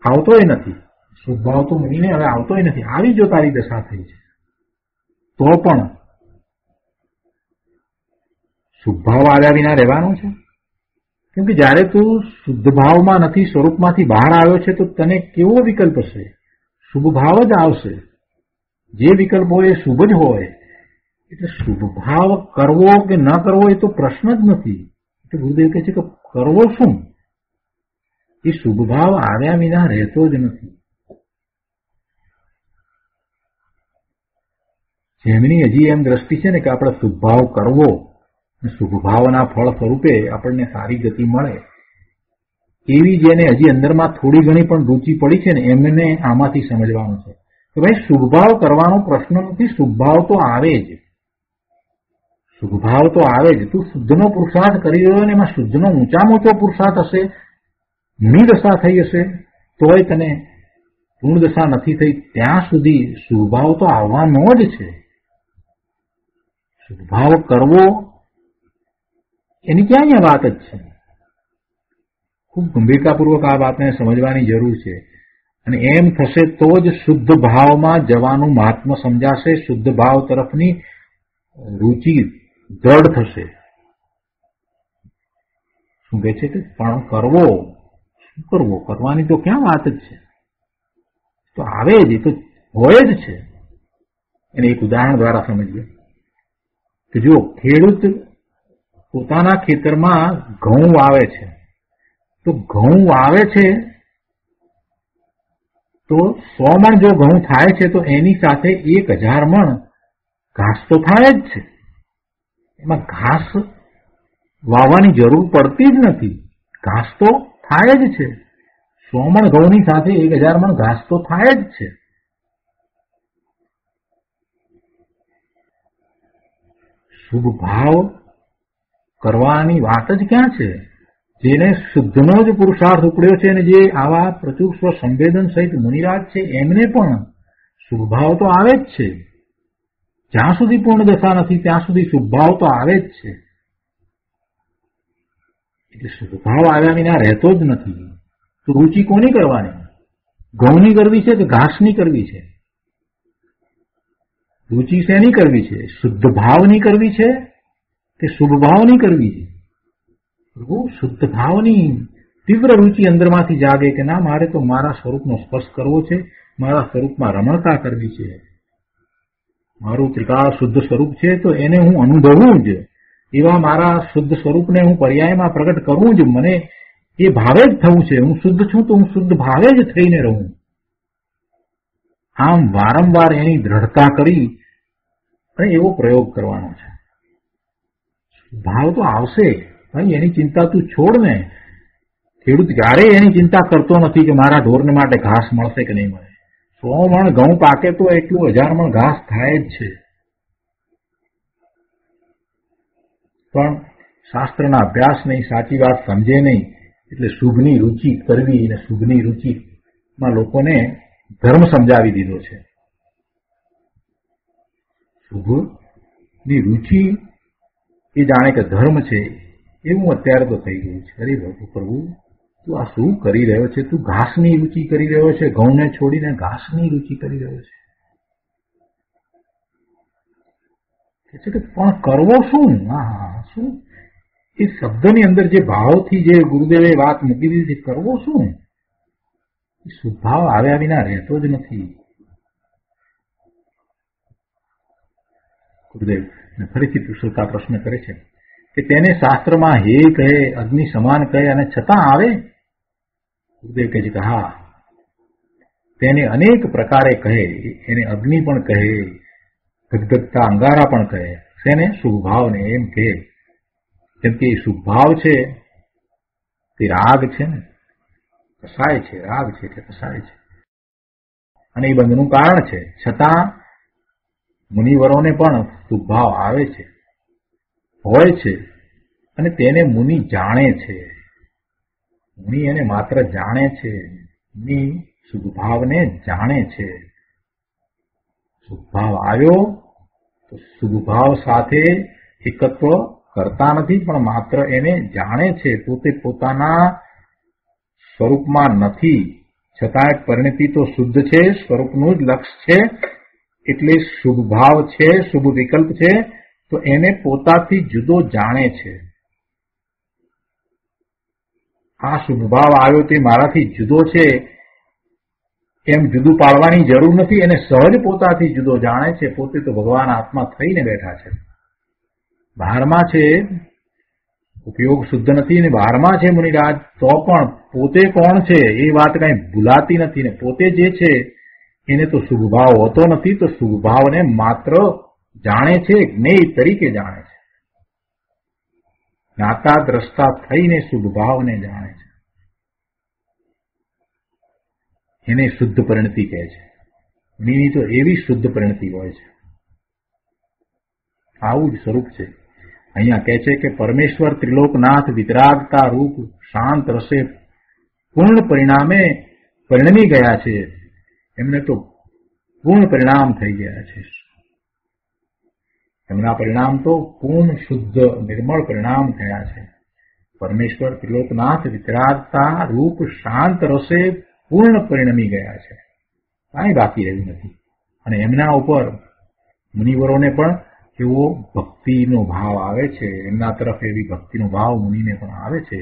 આવતોય નથી, શુભ ભાવ તો મુનિને હવે આવતોય નથી. આવી જો તારી દશા થઈ છે તો પણ શુભ ભાવ આવ્યા વિના રહેવાનો છે કેમ કે જયારે તું શુદ્ધ ભાવમાં નથી, સ્વરૂપમાંથી બહાર આવ્યો છે, તો તને કેવો વિકલ્પ હશે? શુભ ભાવ જ આવશે. જે વિકલ્પ હોય એ શુભ જ હોય. એટલે શુભ ભાવ કરવો કે ન કરવો એ તો પ્રશ્ન જ નથી. એટલે ગુરુદેવ કહે છે કે કરવો શું? એ શુભ ભાવ આવ્યા વિના રહેતો જ નથી. જેમની હજી એમ દ્રષ્ટિ છે ને કે આપણે શુભ ભાવ કરવો, શુભ ભાવના ફળ સ્વરૂપે આપણને સારી ગતિ મળે, એવી જેને હજી અંદરમાં થોડી ઘણી પણ રૂચિ પડી છે ને, એમને આમાંથી સમજવાનું છે કે ભાઈ શુભ ભાવ કરવાનો પ્રશ્ન નથી. શુભ ભાવ તો આવે જ, શુભ ભાવ તો આવે જ. તું શુદ્ધનો પુરુષાર્થ કરી રહ્યો ને એમાં શુદ્ધનો ઊંચામાં ઊંચો પુરુષાર્થ હશે, મૂળ દશા થઈ હશે, તોય તને પૂર્ણ દશા નથી થઈ ત્યાં સુધી શુભ ભાવ તો આવવાનો જ છે. શુભ ભાવ કરવો એની ક્યાં અહીંયા વાત જ છે. ખૂબ ગંભીરતાપૂર્વક આ વાતને સમજવાની જરૂર છે. અને એમ થશે તો જ શુદ્ધ ભાવમાં જવાનું મહાત્મ્ય સમજાશે, શુદ્ધ ભાવ તરફની રૂચિ દ્રઢ થશે. શું કહે છે કે પણ કરવો, શું કરવો? કરવાની તો ક્યાં વાત જ છે, તો આવે જ, એ તો હોય જ છે. એને એક ઉદાહરણ દ્વારા સમજીએ કે જો ખેડૂત પોતાના ખેતરમાં ઘઉં વાવે છે, તો ઘઉં વાવે છે તો 100 મણ જો ઘઉં થાય છે તો એની સાથે 1000 મણ ઘાસ તો થાય જ છે. એમાં ઘાસ વાવવાની જરૂર પડતી જ નથી, ઘાસ તો થાય જ છે. 100 મણ ઘઉંની સાથે 1000 મણ ઘાસ તો થાય જ છે. શુભ ભાવ કરવાની વાત જ ક્યાં છે? જેને શુદ્ધનો જ પુરુષાર્થ ઉપડ્યો છે અને જે આવા પ્રચુર સ્વ સંવેદન સહિત મુનિરાજ છે એમને પણ શુભ ભાવ તો આવે જ છે. જ્યાં સુધી પૂર્ણ દશા નથી ત્યાં સુધી શુભ ભાવ તો આવે જ છે. એટલે શુભ ભાવ આવ્યા વિના રહેતો જ નથી. તો રૂચિ કોની કરવાની? ઘઉંની કરવી છે કે ઘાસની કરવી છે? રૂચિ શેની કરવી છે? શુદ્ધ ભાવની કરવી છે કે શુભ ભાવની કરવી છે? શુદ્ધ ભાવની તીવ્ર રૂચિ અંદરમાંથી જાગે કે ના, મારે તો મારા સ્વરૂપનો સ્પર્શ કરવો છે, મારા સ્વરૂપમાં રમણતા કરવી છે, મારું ત્રિકાળ શુદ્ધ સ્વરૂપ છે તો એને હું અનુભવું જ, એવા મારા શુદ્ધ સ્વરૂપને હું પર્યાયમાં પ્રગટ કરવું જ, મને એ ભાવે જ થવું છે. હું શુદ્ધ છું તો હું શુદ્ધ ભાવે જ થઈને રહું. આમ વારંવાર એની દ્રઢતા કરી અને એવો પ્રયોગ કરવાનો છે. ભાવ તો આવશે ભાઈ, એની ચિંતા તું છોડ ને. ખેડૂત ક્યારેય એની ચિંતા કરતો નથી કે મારા ઢોરને માટે ઘાસ મળશે કે નહીં મળે. 100 મણ ઘઉં પાકે તો એટલું 1000 મણ ઘાસ થાય જ છે. પણ શાસ્ત્રના અભ્યાસ નહીં, સાચી વાત સમજે નહીં, એટલે શુભની રૂચિ કરવી અને શુભની રૂચિમાં લોકોને ધર્મ સમજાવી દીધો છે. શુભની રૂચિ એ જાણે કે ધર્મ છે એવું અત્યારે તો થઈ ગયું છે. અરે પ્રભુ, તું આ શું કરી રહ્યો છે? તું ઘાસની રૂચિ કરી રહ્યો છે, ઘઉંને છોડીને ઘાસની રૂચિ કરી રહ્યો છે. કે પણ કરવો શું? હા, શું? એ શબ્દની અંદર જે ભાવથી જે ગુરુદેવે વાત મૂકી દીધી, કરવો શું? શુભ ભાવ આવ્યા વિના રહેતો જ નથી. ગુરુદેવ ફરીથી શ્રોતા પ્રશ્ન કરે છે કે તેને શાસ્ત્રમાં હે કહે, અગ્નિ સમાન કહે અને છતાં આવે? ગુરુદેવ કહે છે કે હા, તેને અનેક પ્રકારે કહે. એને અગ્નિ પણ કહે, ગદગદતા અંગારા પણ કહે. તેને શુભ ભાવને એમ કહે, કેમ કે શુભ ભાવ છે તે રાગ છે ને, કસાય છે. રાગ છે એટલે કસાય છે અને એ બંધનું કારણ છે. છતાં મુનિવરોને પણ શુભ ભાવ આવે છે, હોય છે, અને તેને મુનિ જાણે છે. મુનિ એને માત્ર જાણે છે. મુનિ શુભ ભાવને જાણે છે. શુભ ભાવ આવ્યો તો શુભ ભાવ સાથે એકત્વ કરતા નથી, પણ માત્ર એને જાણે છે. પોતે પોતાના સ્વરૂપમાં નથી, છતાં પરિણતિ તો શુદ્ધ છે, સ્વરૂપનું જ લક્ષ્ય છે. એટલે શુભ ભાવ છે, શુભ વિકલ્પ છે, તો એને પોતાથી જુદો જાણે છે. આ શુભ ભાવ આવ્યો તે મારાથી જુદો છે એમ જુદું પાડવાની જરૂર નથી. એને સહજ પોતાથી જુદો જાણે છે. પોતે તો ભગવાન આત્મા થઈને બેઠા છે. બહારમાં છે, ઉપયોગ શુદ્ધ નથી અને બહારમાં છે મુનિરાજ, તો પણ પોતે કોણ છે એ વાત કઈ ભૂલાતી નથી ને પોતે જે છે એને તો શુભ ભાવ હોતો નથી. તો શુભ ભાવને માત્ર જાણે છે, જ્ઞેય તરીકે જાણે છે. જ્ઞાતા દ્રષ્ટા થઈને શુભ ભાવને જાણે છે. એને શુદ્ધ પરિણતિ કહે છે. મુનિની તો એવી શુદ્ધ પરિણતિ હોય છે. આવું જ સ્વરૂપ છે. અહીંયા કહે છે કે પરમેશ્વર ત્રિલોકનાથ વિતરાગતા રૂપ શાંત રસે પૂર્ણ પરિણામે પરિણમી ગયા છે. એમને તો પૂર્ણ પરિણામ થઈ ગયા છે. એમના પરિણામ તો પૂર્ણ શુદ્ધ નિર્મળ પરિણામ થયા છે. પરમેશ્વર ત્રિલોકનાથ વિતરાગતા રૂપ શાંત રસે પૂર્ણ પરિણમી ગયા છે. કાંઈ બાકી રહ્યું નથી. અને એમના ઉપર મુનિવરોને પણ એવો ભક્તિનો ભાવ આવે છે. એમના તરફ એવી ભક્તિનો ભાવ મુનિને પણ આવે છે.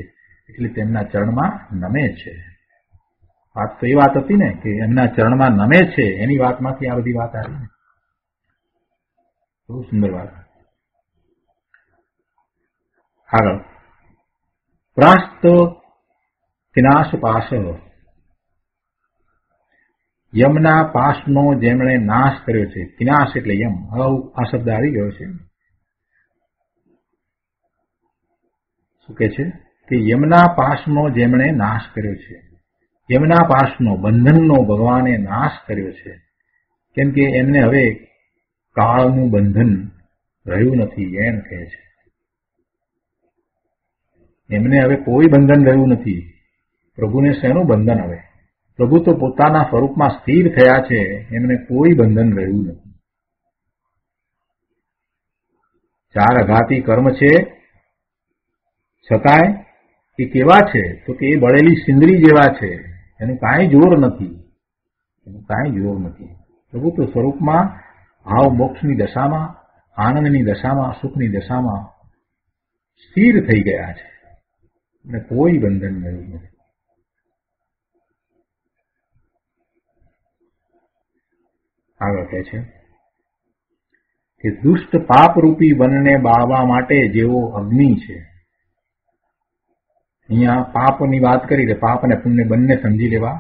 એટલે તેમના ચરણમાં નમે છે. વાત તો એ વાત હતી ને કે એમના ચરણમાં નમે છે. એની વાતમાંથી આ બધી વાત આવી ને. બહુ સુંદર વાત. આગળ પ્રાસ્ત કિનાશ પાસ, યમના પાસનો જેમણે નાશ કર્યો છે. કિનાશ એટલે યમ. હવે આ શબ્દ આવી ગયો છે. શું કે છે કે યમના પાસનો જેમણે નાશ કર્યો છે. યમના પાસનો, બંધનનો ભગવાને નાશ કર્યો છે. કેમ કે એમને હવે કાળનું બંધન રહ્યું નથી એમ કહે છે. એમને હવે કોઈ બંધન રહ્યું નથી. પ્રભુને શેનું બંધન હવે? પ્રભુ તો પોતાના સ્વરૂપમાં સ્થિર થયા છે. એમને કોઈ બંધન રહ્યું નથી. 4 અઘાતી કર્મ છે, છતાંય એ કેવા છે તો કે એ બળેલી સિંદરી જેવા છે. એનું કાંઈ જોર નથી. એનું કાંઈ જોર નથી. પ્રભુ તો સ્વરૂપમાં ભાવ મોક્ષની દશામાં, આનંદની દશામાં, સુખની દશામાં સ્થિર થઈ ગયા છે. અને કોઈ બંધન રહ્યું નથી. આગળ કહે છે કે દુષ્ટ પાપરૂપી વનને બાળવા માટે જેવો અગ્નિ છે. અહીંયા પાપની વાત કરી એટલે પાપ અને પુણ્ય બંને સમજી લેવા.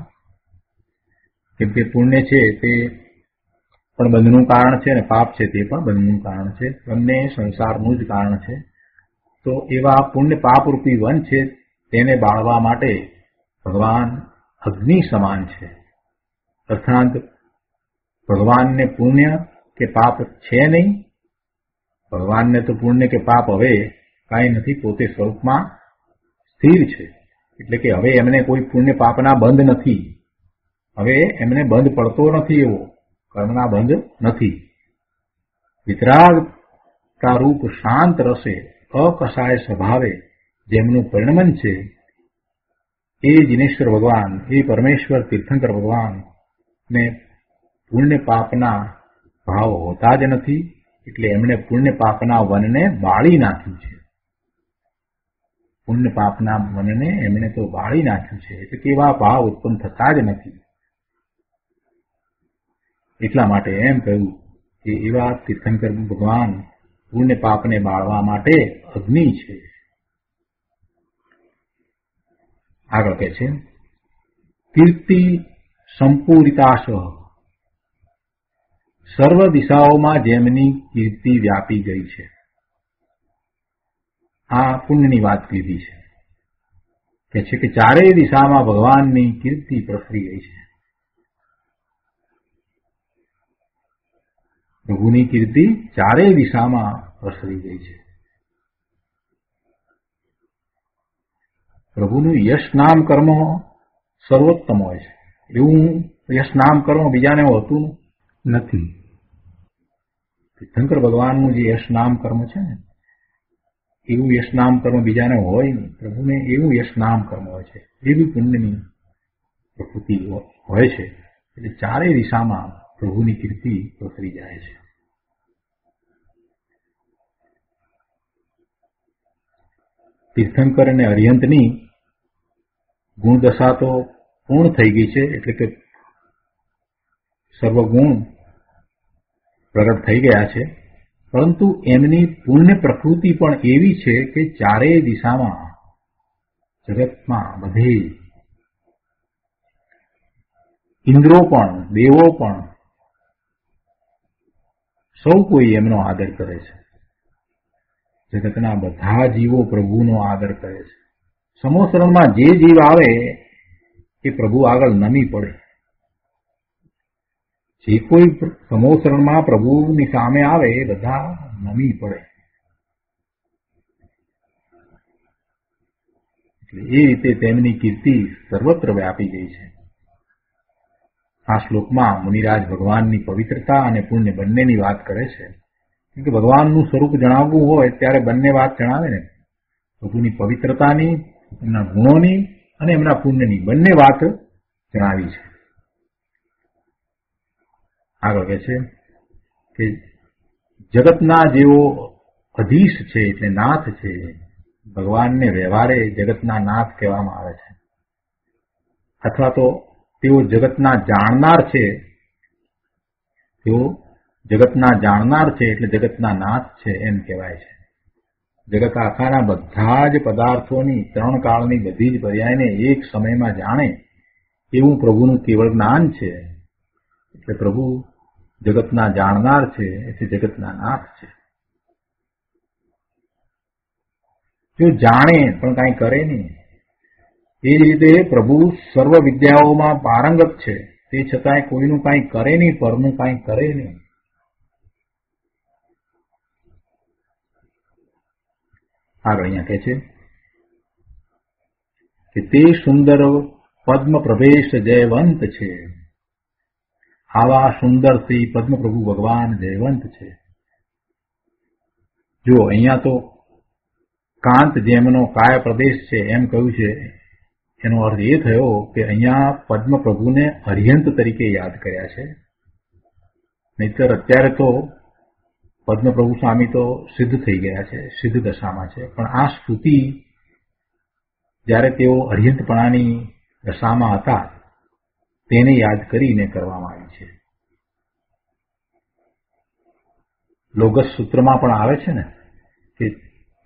કેમ કે પુણ્ય છે તે પણ બંધનું કારણ છે અને પાપ છે તે પણ બંધનું કારણ છે. બંને સંસારનું જ કારણ છે. તો એવા પુણ્ય પાપરૂપી વન છે તેને બાળવા માટે ભગવાન અગ્નિ સમાન છે. અર્થાત ભગવાનને પુણ્ય કે પાપ છે નહીં. ભગવાનને તો પુણ્ય કે પાપ હવે કાંઈ નથી. પોતે સ્વરૂપમાં સ્થિર છે. એટલે કે હવે એમને કોઈ પુણ્ય પાપના બંધ નથી. હવે એમને બંધ પડતો નથી. એવો કર્મના બંધ નથી. વિતરાગતા રૂપ શાંત રસે અકસાય સ્વભાવે જેમનું પરિણમન છે એ જિનેશ્વર ભગવાન, એ પરમેશ્વર તીર્થંકર ભગવાન ને પુણ્ય પાપના ભાવ હોતા જ નથી. એટલે એમણે પુણ્ય પાપના વનને બાળી નાખ્યું છે. પુણ્ય પાપના વનને એમણે તો બાળી નાખ્યું છે. એટલે કેવા ભાવ ઉત્પન્ન થતા જ નથી. એટલા માટે એમ કહ્યું કે એવા તીર્થંકર ભગવાન પુણ્ય પાપને બાળવા માટે અગ્નિ છે. આગળ કહે છે કીર્તિ સંપૂરિતાશ, સર્વ દિશાઓમાં જેમની કીર્તિ વ્યાપી ગઈ છે. આ પુણ્યની વાત કીધી છે. કે છે કે ચારેય દિશામાં ભગવાનની કીર્તિ પ્રસરી ગઈ છે. પ્રભુની કીર્તિ ચારેય દિશામાં પ્રસરી ગઈ છે. પ્રભુનું યશ નામ કર્મ સર્વોત્તમ હોય છે. એવું યશ નામ કર્મ બીજાને હોતું નથી. તીર્થંકર ભગવાનનું જે યશ નામ કર્મ છે ને એવું યશ નામ કર્મ બીજાને હોય નહીં. પ્રભુને એવું યશ નામ કર્મ હોય છે. એવી પુણ્યની પ્રકૃતિ હોય છે. એટલે ચારેય દિશામાં પ્રભુની કીર્તિ પ્રસરી જાય છે. તીર્થંકર અને અરિહંતની ગુણદશા તો પૂર્ણ થઈ ગઈ છે, એટલે કે સર્વગુણ પ્રગટ થઈ ગયા છે, પરંતુ એમની પુણ્ય પ્રકૃતિ પણ એવી છે કે ચારેય દિશામાં, જગતમાં બધે ઇન્દ્રો પણ, દેવો પણ, સૌ કોઈ એમનો આદર કરે છે. જગતના બધા જીવો પ્રભુનો આદર કરે છે. સમોસરણમાં જે જીવ આવે એ પ્રભુ આગળ નમી પડે. જે કોઈ સમોસરણમાં પ્રભુની સામે આવે એ બધા નમી પડે. એટલે એ રીતે તેમની કીર્તિ સર્વત્ર વ્યાપી ગઈ છે. આ શ્લોકમાં મુનિરાજ ભગવાનની પવિત્રતા અને પુણ્ય બંનેની વાત કરે છે. કે ભગવાનનું સ્વરૂપ જણાવવું હોય ત્યારે બંને વાત જણાવે ને, પ્રભુની પવિત્રતાની, એમના ગુણોની અને એમના પુણ્યની બંને વાત જણાવી છે. આગળ કહે છે કે જગતના જેવો અધીશ છે એટલે નાથ છે. ભગવાનને વ્યવહારે જગતના નાથ કહેવામાં આવે છે, અથવા તો તેઓ જગતના જાણનાર છે. તેઓ જગતના જાણનાર છે એટલે જગતના નાથ છે એમ કહેવાય છે. જગત આખાના બધા જ પદાર્થોની, ત્રણ કાળની બધી જ પર્યાયને એક સમયમાં જાણે એવું પ્રભુનું કેવળ જ્ઞાન છે. એટલે પ્રભુ જગતના જાણનાર છે, એટલે જગતના નાથ છે. જો જાણે પણ કાંઈ કરે નહીં, એ જ રીતે પ્રભુ સર્વ વિદ્યાઓમાં પારંગત છે, તે છતાંય કોઈનું કાંઈ કરે નહીં, પરનું કાંઈ કરે નહીં. આગળ અહીંયા કહે છે કે તે સુંદર પદ્મ પ્રવેશ જયવંત છે. આવા સુંદર શ્રી પદ્મપ્રભુ ભગવાન જયવંત છે. જો અહીંયા તો કાંત જેમનો કાયા પ્રદેશ છે એમ કહ્યું છે. એનો અર્થ એ થયો કે અહીંયા પદ્મપ્રભુને અર્યંત તરીકે યાદ કર્યા છે. નહીતર અત્યારે તો પદ્મપ્રભુ સ્વામી તો સિદ્ધ થઈ ગયા છે, સિદ્ધ દશામાં છે. પણ આ સ્તુતિ જ્યારે તેઓ અર્યંતપણાની દશામાં હતા તેને યાદ કરીને કરવામાં આવી છે. લોગસ સૂત્રમાં પણ આવે છે ને કે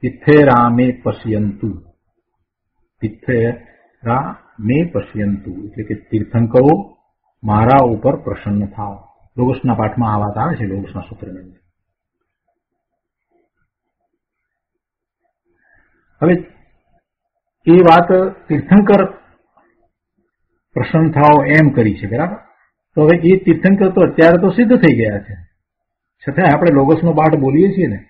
તિથેરા મે પશ્યંતુ, તિથેરા મે પશ્યંતુ એટલે કે તીર્થંકરો મારા ઉપર પ્રસન્ન થાવ. લોગસના પાઠમાં આ વાત આવે છે, લોગસના સૂત્રની અંદર. હવે એ વાત તીર્થંકર પ્રસન્ન થાવ એમ કરી છે, બરાબર. તો હવે એ તીર્થંકર તો અત્યારે તો સિદ્ધ થઈ ગયા છે, છતાં આપણે લોગસનો પાઠ બોલીએ છીએ ને,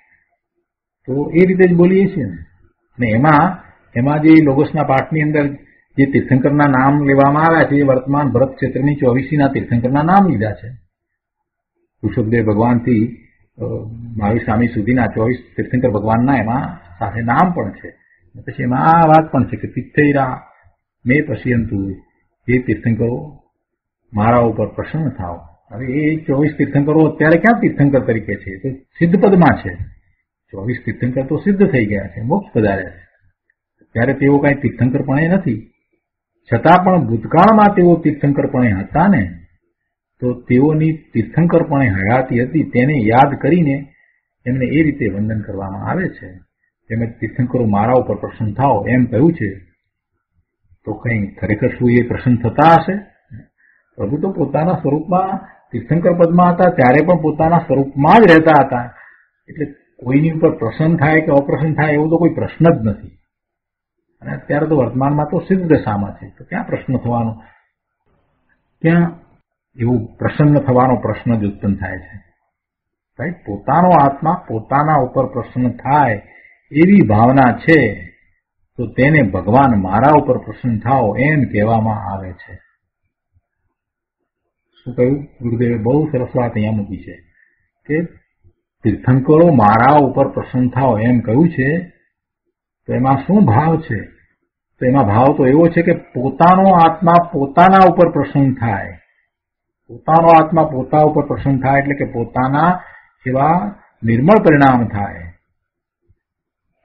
તો એ રીતે જ બોલીએ છીએ ને. અને એમાં જે લોગસના પાઠની અંદર જે તીર્થંકરના નામ લેવામાં આવ્યા છે એ વર્તમાન ભરત ક્ષેત્રની 24 તીર્થંકરના નામ લીધા છે. ઋષભદેવ ભગવાનથી મહાવીર સ્વામી સુધીના 24 તીર્થંકર ભગવાનના એમાં સાથે નામ પણ છે. પછી એમાં આ વાત પણ છે કે તિથૈરા મે પશ્યંતુ, એ તીર્થંકરો મારા ઉપર પ્રસન્ન થાવ. હવે એ 24 તીર્થંકરો અત્યારે ક્યાં તીર્થંકર તરીકે છે? તો સિદ્ધ પદમાં છે. 24 તીર્થંકર તો સિદ્ધ થઈ ગયા છે, મોક્ષ પધાર્યા છે. ત્યારે તેઓ કાંઈ તીર્થંકરપણે નથી, છતાં પણ ભૂતકાળમાં તેઓ તીર્થંકરપણે હતા ને, તો તેઓની તીર્થંકરપણે હયાતી હતી તેને યાદ કરીને એમને એ રીતે વંદન કરવામાં આવે છે. એમ તીર્થંકરો મારા ઉપર પ્રસન્ન થાવ એમ કહ્યું છે. તો કંઈ ખરેખર શું એ પ્રસન્ન થતા હશે? પ્રભુ તો પોતાના સ્વરૂપમાં તીર્થંકર પદમાં હતા ત્યારે પણ પોતાના સ્વરૂપમાં જ રહેતા હતા. એટલે કોઈની ઉપર પ્રસન્ન થાય કે અપ્રસન્ન થાય એવો તો કોઈ પ્રશ્ન જ નથી. અને અત્યારે તો વર્તમાનમાં તો સિદ્ધ દશામાં છે, તો ક્યાં પ્રશ્ન થવાનો, ક્યાં એવું પ્રસન્ન થવાનો પ્રશ્ન જ ઉત્પન્ન થાય છે? રાઈટ? પોતાનો આત્મા પોતાના ઉપર પ્રસન્ન થાય એવી ભાવના છે તો તેને ભગવાન મારા ઉપર પ્રસન્ન થાવ એમ કહેવામાં આવે છે. શું કહ્યું? ગુરુદેવે બહુ સરસ વાત અહીંયા મૂકી છે કે તીર્થંકરો મારા ઉપર પ્રસન્ન થાવ એમ કહ્યું છે. તો એમાં શું ભાવ છે? તો એમાં ભાવ તો એવો છે કે પોતાનો આત્મા પોતાના ઉપર પ્રસન્ન થાય. પોતાનો આત્મા પોતા ઉપર પ્રસન્ન થાય એટલે કે પોતાના એવા નિર્મળ પરિણામ થાય,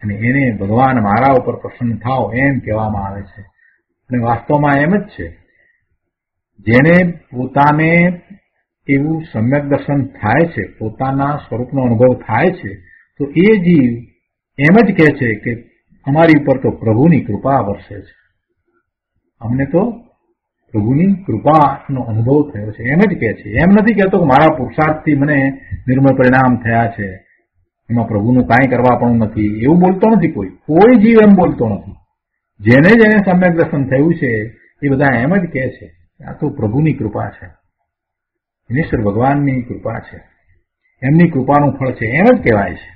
અને એને ભગવાન મારા ઉપર પ્રસન્ન થાવ એમ કહેવામાં આવે છે. અને વાસ્તવમાં એમ જ છે. જેને પોતાને એવું સમ્યક દર્શન થાય છે, પોતાના સ્વરૂપનો અનુભવ થાય છે, તો એ જીવ એમ જ કહે છે કે અમારી ઉપર તો પ્રભુની કૃપા વરસે છે, અમને તો પ્રભુની કૃપાનો અનુભવ થયો છે, એમ જ કહે છે. એમ નથી કહેતો કે મારા પુરુષાર્થથી મને નિર્મળ પરિણામ થયા છે, એમાં પ્રભુનું કાંઈ કરવા પણ નથી, એવું બોલતો નથી. કોઈ જીવ એમ બોલતો નથી. જેને જેને સમ્યક દર્શન થયું છે એ બધા એમ જ કહે છે આ તો પ્રભુની કૃપા છે, ઈશ્વર ભગવાનની કૃપા છે, એમની કૃપાનું ફળ છે, એમ જ કહેવાય છે.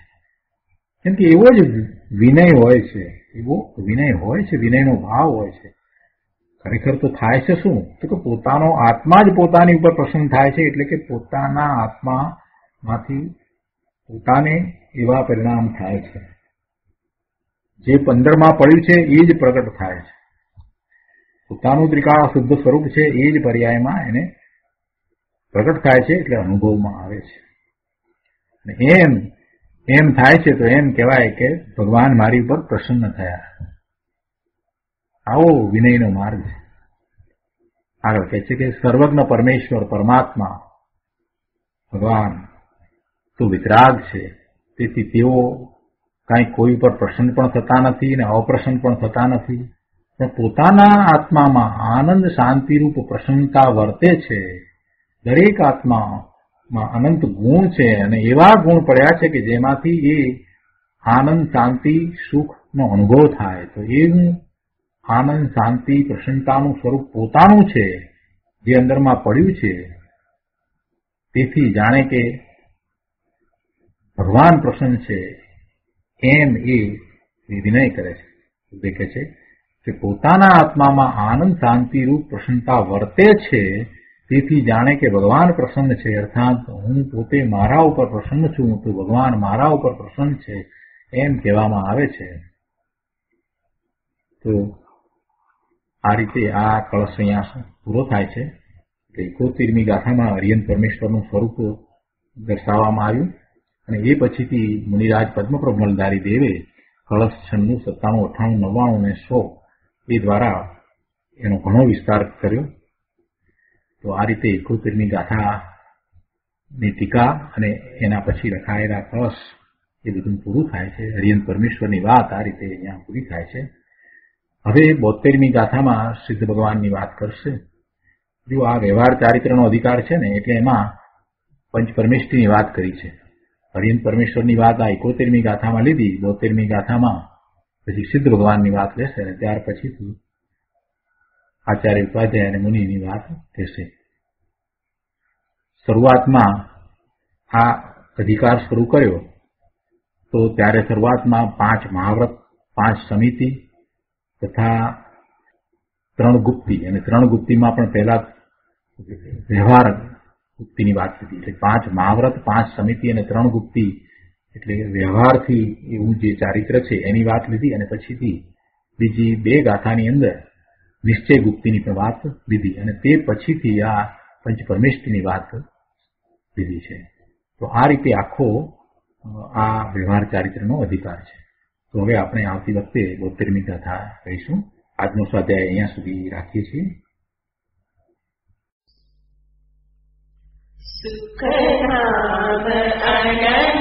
કેમ કે એવો જ વિનય હોય છે, એવો વિનય હોય છે, વિનયનો ભાવ હોય છે. ખરેખર તો થાય છે શું? તો કે પોતાનો આત્મા જ પોતાની ઉપર પ્રસન્ન થાય છે, એટલે કે પોતાના આત્મામાંથી પોતાને એવા પરિણામ થાય છે. જે 15માં પડ્યું છે એ જ પ્રગટ થાય છે. પોતાનું ત્રિકાળ શુદ્ધ સ્વરૂપ છે એ જ પર્યાયમાં એને પ્રગટ થાય છે, એટલે અનુભવમાં આવે છે. એમ થાય છે તો એમ કહેવાય કે ભગવાન મારી ઉપર પ્રસન્ન થયા. આવો વિનયનો માર્ગ છે. આગળ કહે છે કે સર્વજ્ઞ પરમેશ્વર પરમાત્મા ભગવાન તો વિતરાગ છે, તેથી તેઓ કાંઈ કોઈ ઉપર પ્રસન્ન પણ થતા નથી અને અપ્રસન્ન પણ થતા નથી, પણ પોતાના આત્મામાં આનંદ શાંતિરૂપ પ્રસન્નતા વર્તે છે. દરેક આત્મામાં અનંત ગુણ છે અને એવા ગુણ પડ્યા છે કે જેમાંથી એ આનંદ શાંતિ સુખનો અનુભવ થાય. તો એવું આનંદ શાંતિ પ્રસન્નતાનું સ્વરૂપ પોતાનું છે, જે અંદરમાં પડ્યું છે. તેથી જાણે કે ભગવાન પ્રસન્ન છે એમ એ વિનય કરે છે. દેખે છે કે પોતાના આત્મામાં આનંદ શાંતિરૂપ પ્રસન્નતા વર્તે છે, તેથી જાણે કે ભગવાન પ્રસન્ન છે, અર્થાત હું પોતે મારા ઉપર પ્રસન્ન છું તો ભગવાન મારા ઉપર પ્રસન્ન છે એમ કહેવામાં આવે છે. તો આ રીતે આ કળશ અહીંયા પૂરો થાય છે. 71મી ગાથામાં હરિયન પરમેશ્વરનું સ્વરૂપ દર્શાવવામાં આવ્યું અને એ પછીથી મુનિરાજ પદ્મપ્રભ મલધારી દેવે કળશ 96, 97, 98, 99 અને 100 એ દ્વારા એનો ઘણો વિસ્તાર કર્યો. તો આ રીતે 71મી ગાથાની ટીકા અને એના પછી રખાયેલા કળશ એ બધું પૂરું થાય છે. હરિયન પરમેશ્વરની વાત આ રીતે અહીંયા પૂરી થાય છે. હવે 72મી ગાથામાં સિદ્ધ ભગવાનની વાત કરશે. જો આ વ્યવહાર ચારિત્રનો અધિકાર છે ને, એટલે એમાં પંચ પરમેષ્ઠીની વાત કરી છે. હરિયન પરમેશ્વરની વાત આ 71મી ગાથામાં લીધી. 72મી ગાથામાં પછી સિદ્ધ ભગવાનની વાત લેશે અને ત્યાર પછીથી આચાર્ય ઉપાધ્યાય અને મુનિની વાત કહેશે. શરૂઆતમાં આ અધિકાર શરૂ કર્યો તો ત્યારે શરૂઆતમાં 5 મહાવ્રત, 5 સમિતિ તથા 3 ગુપ્તિ, અને 3 ગુપ્તિમાં પણ પહેલા વ્યવહાર ગુપ્તિની વાત હતી. એટલે 5 મહાવ્રત, 5 સમિતિ અને 3 ગુપ્તિ એટલે વ્યવહારથી એવું જે ચારિત્ર છે એની વાત લીધી, અને પછીથી બીજી 2 ગાથાની અંદર નિશ્ચય ગુપ્તિની પણ વાત લીધી, અને તે પછીથી આ પંચ પરમેષ્ઠીની વાત લીધી છે. તો આ રીતે આખો આ વ્યવહાર ચારિત્રનો અધિકાર છે. તો હવે આપણે આવતી વખતે 72મી ગાથા કહીશું. આજનો સ્વાધ્યાય અહીંયા સુધી રાખીએ છીએ. સુખ નામ અનંત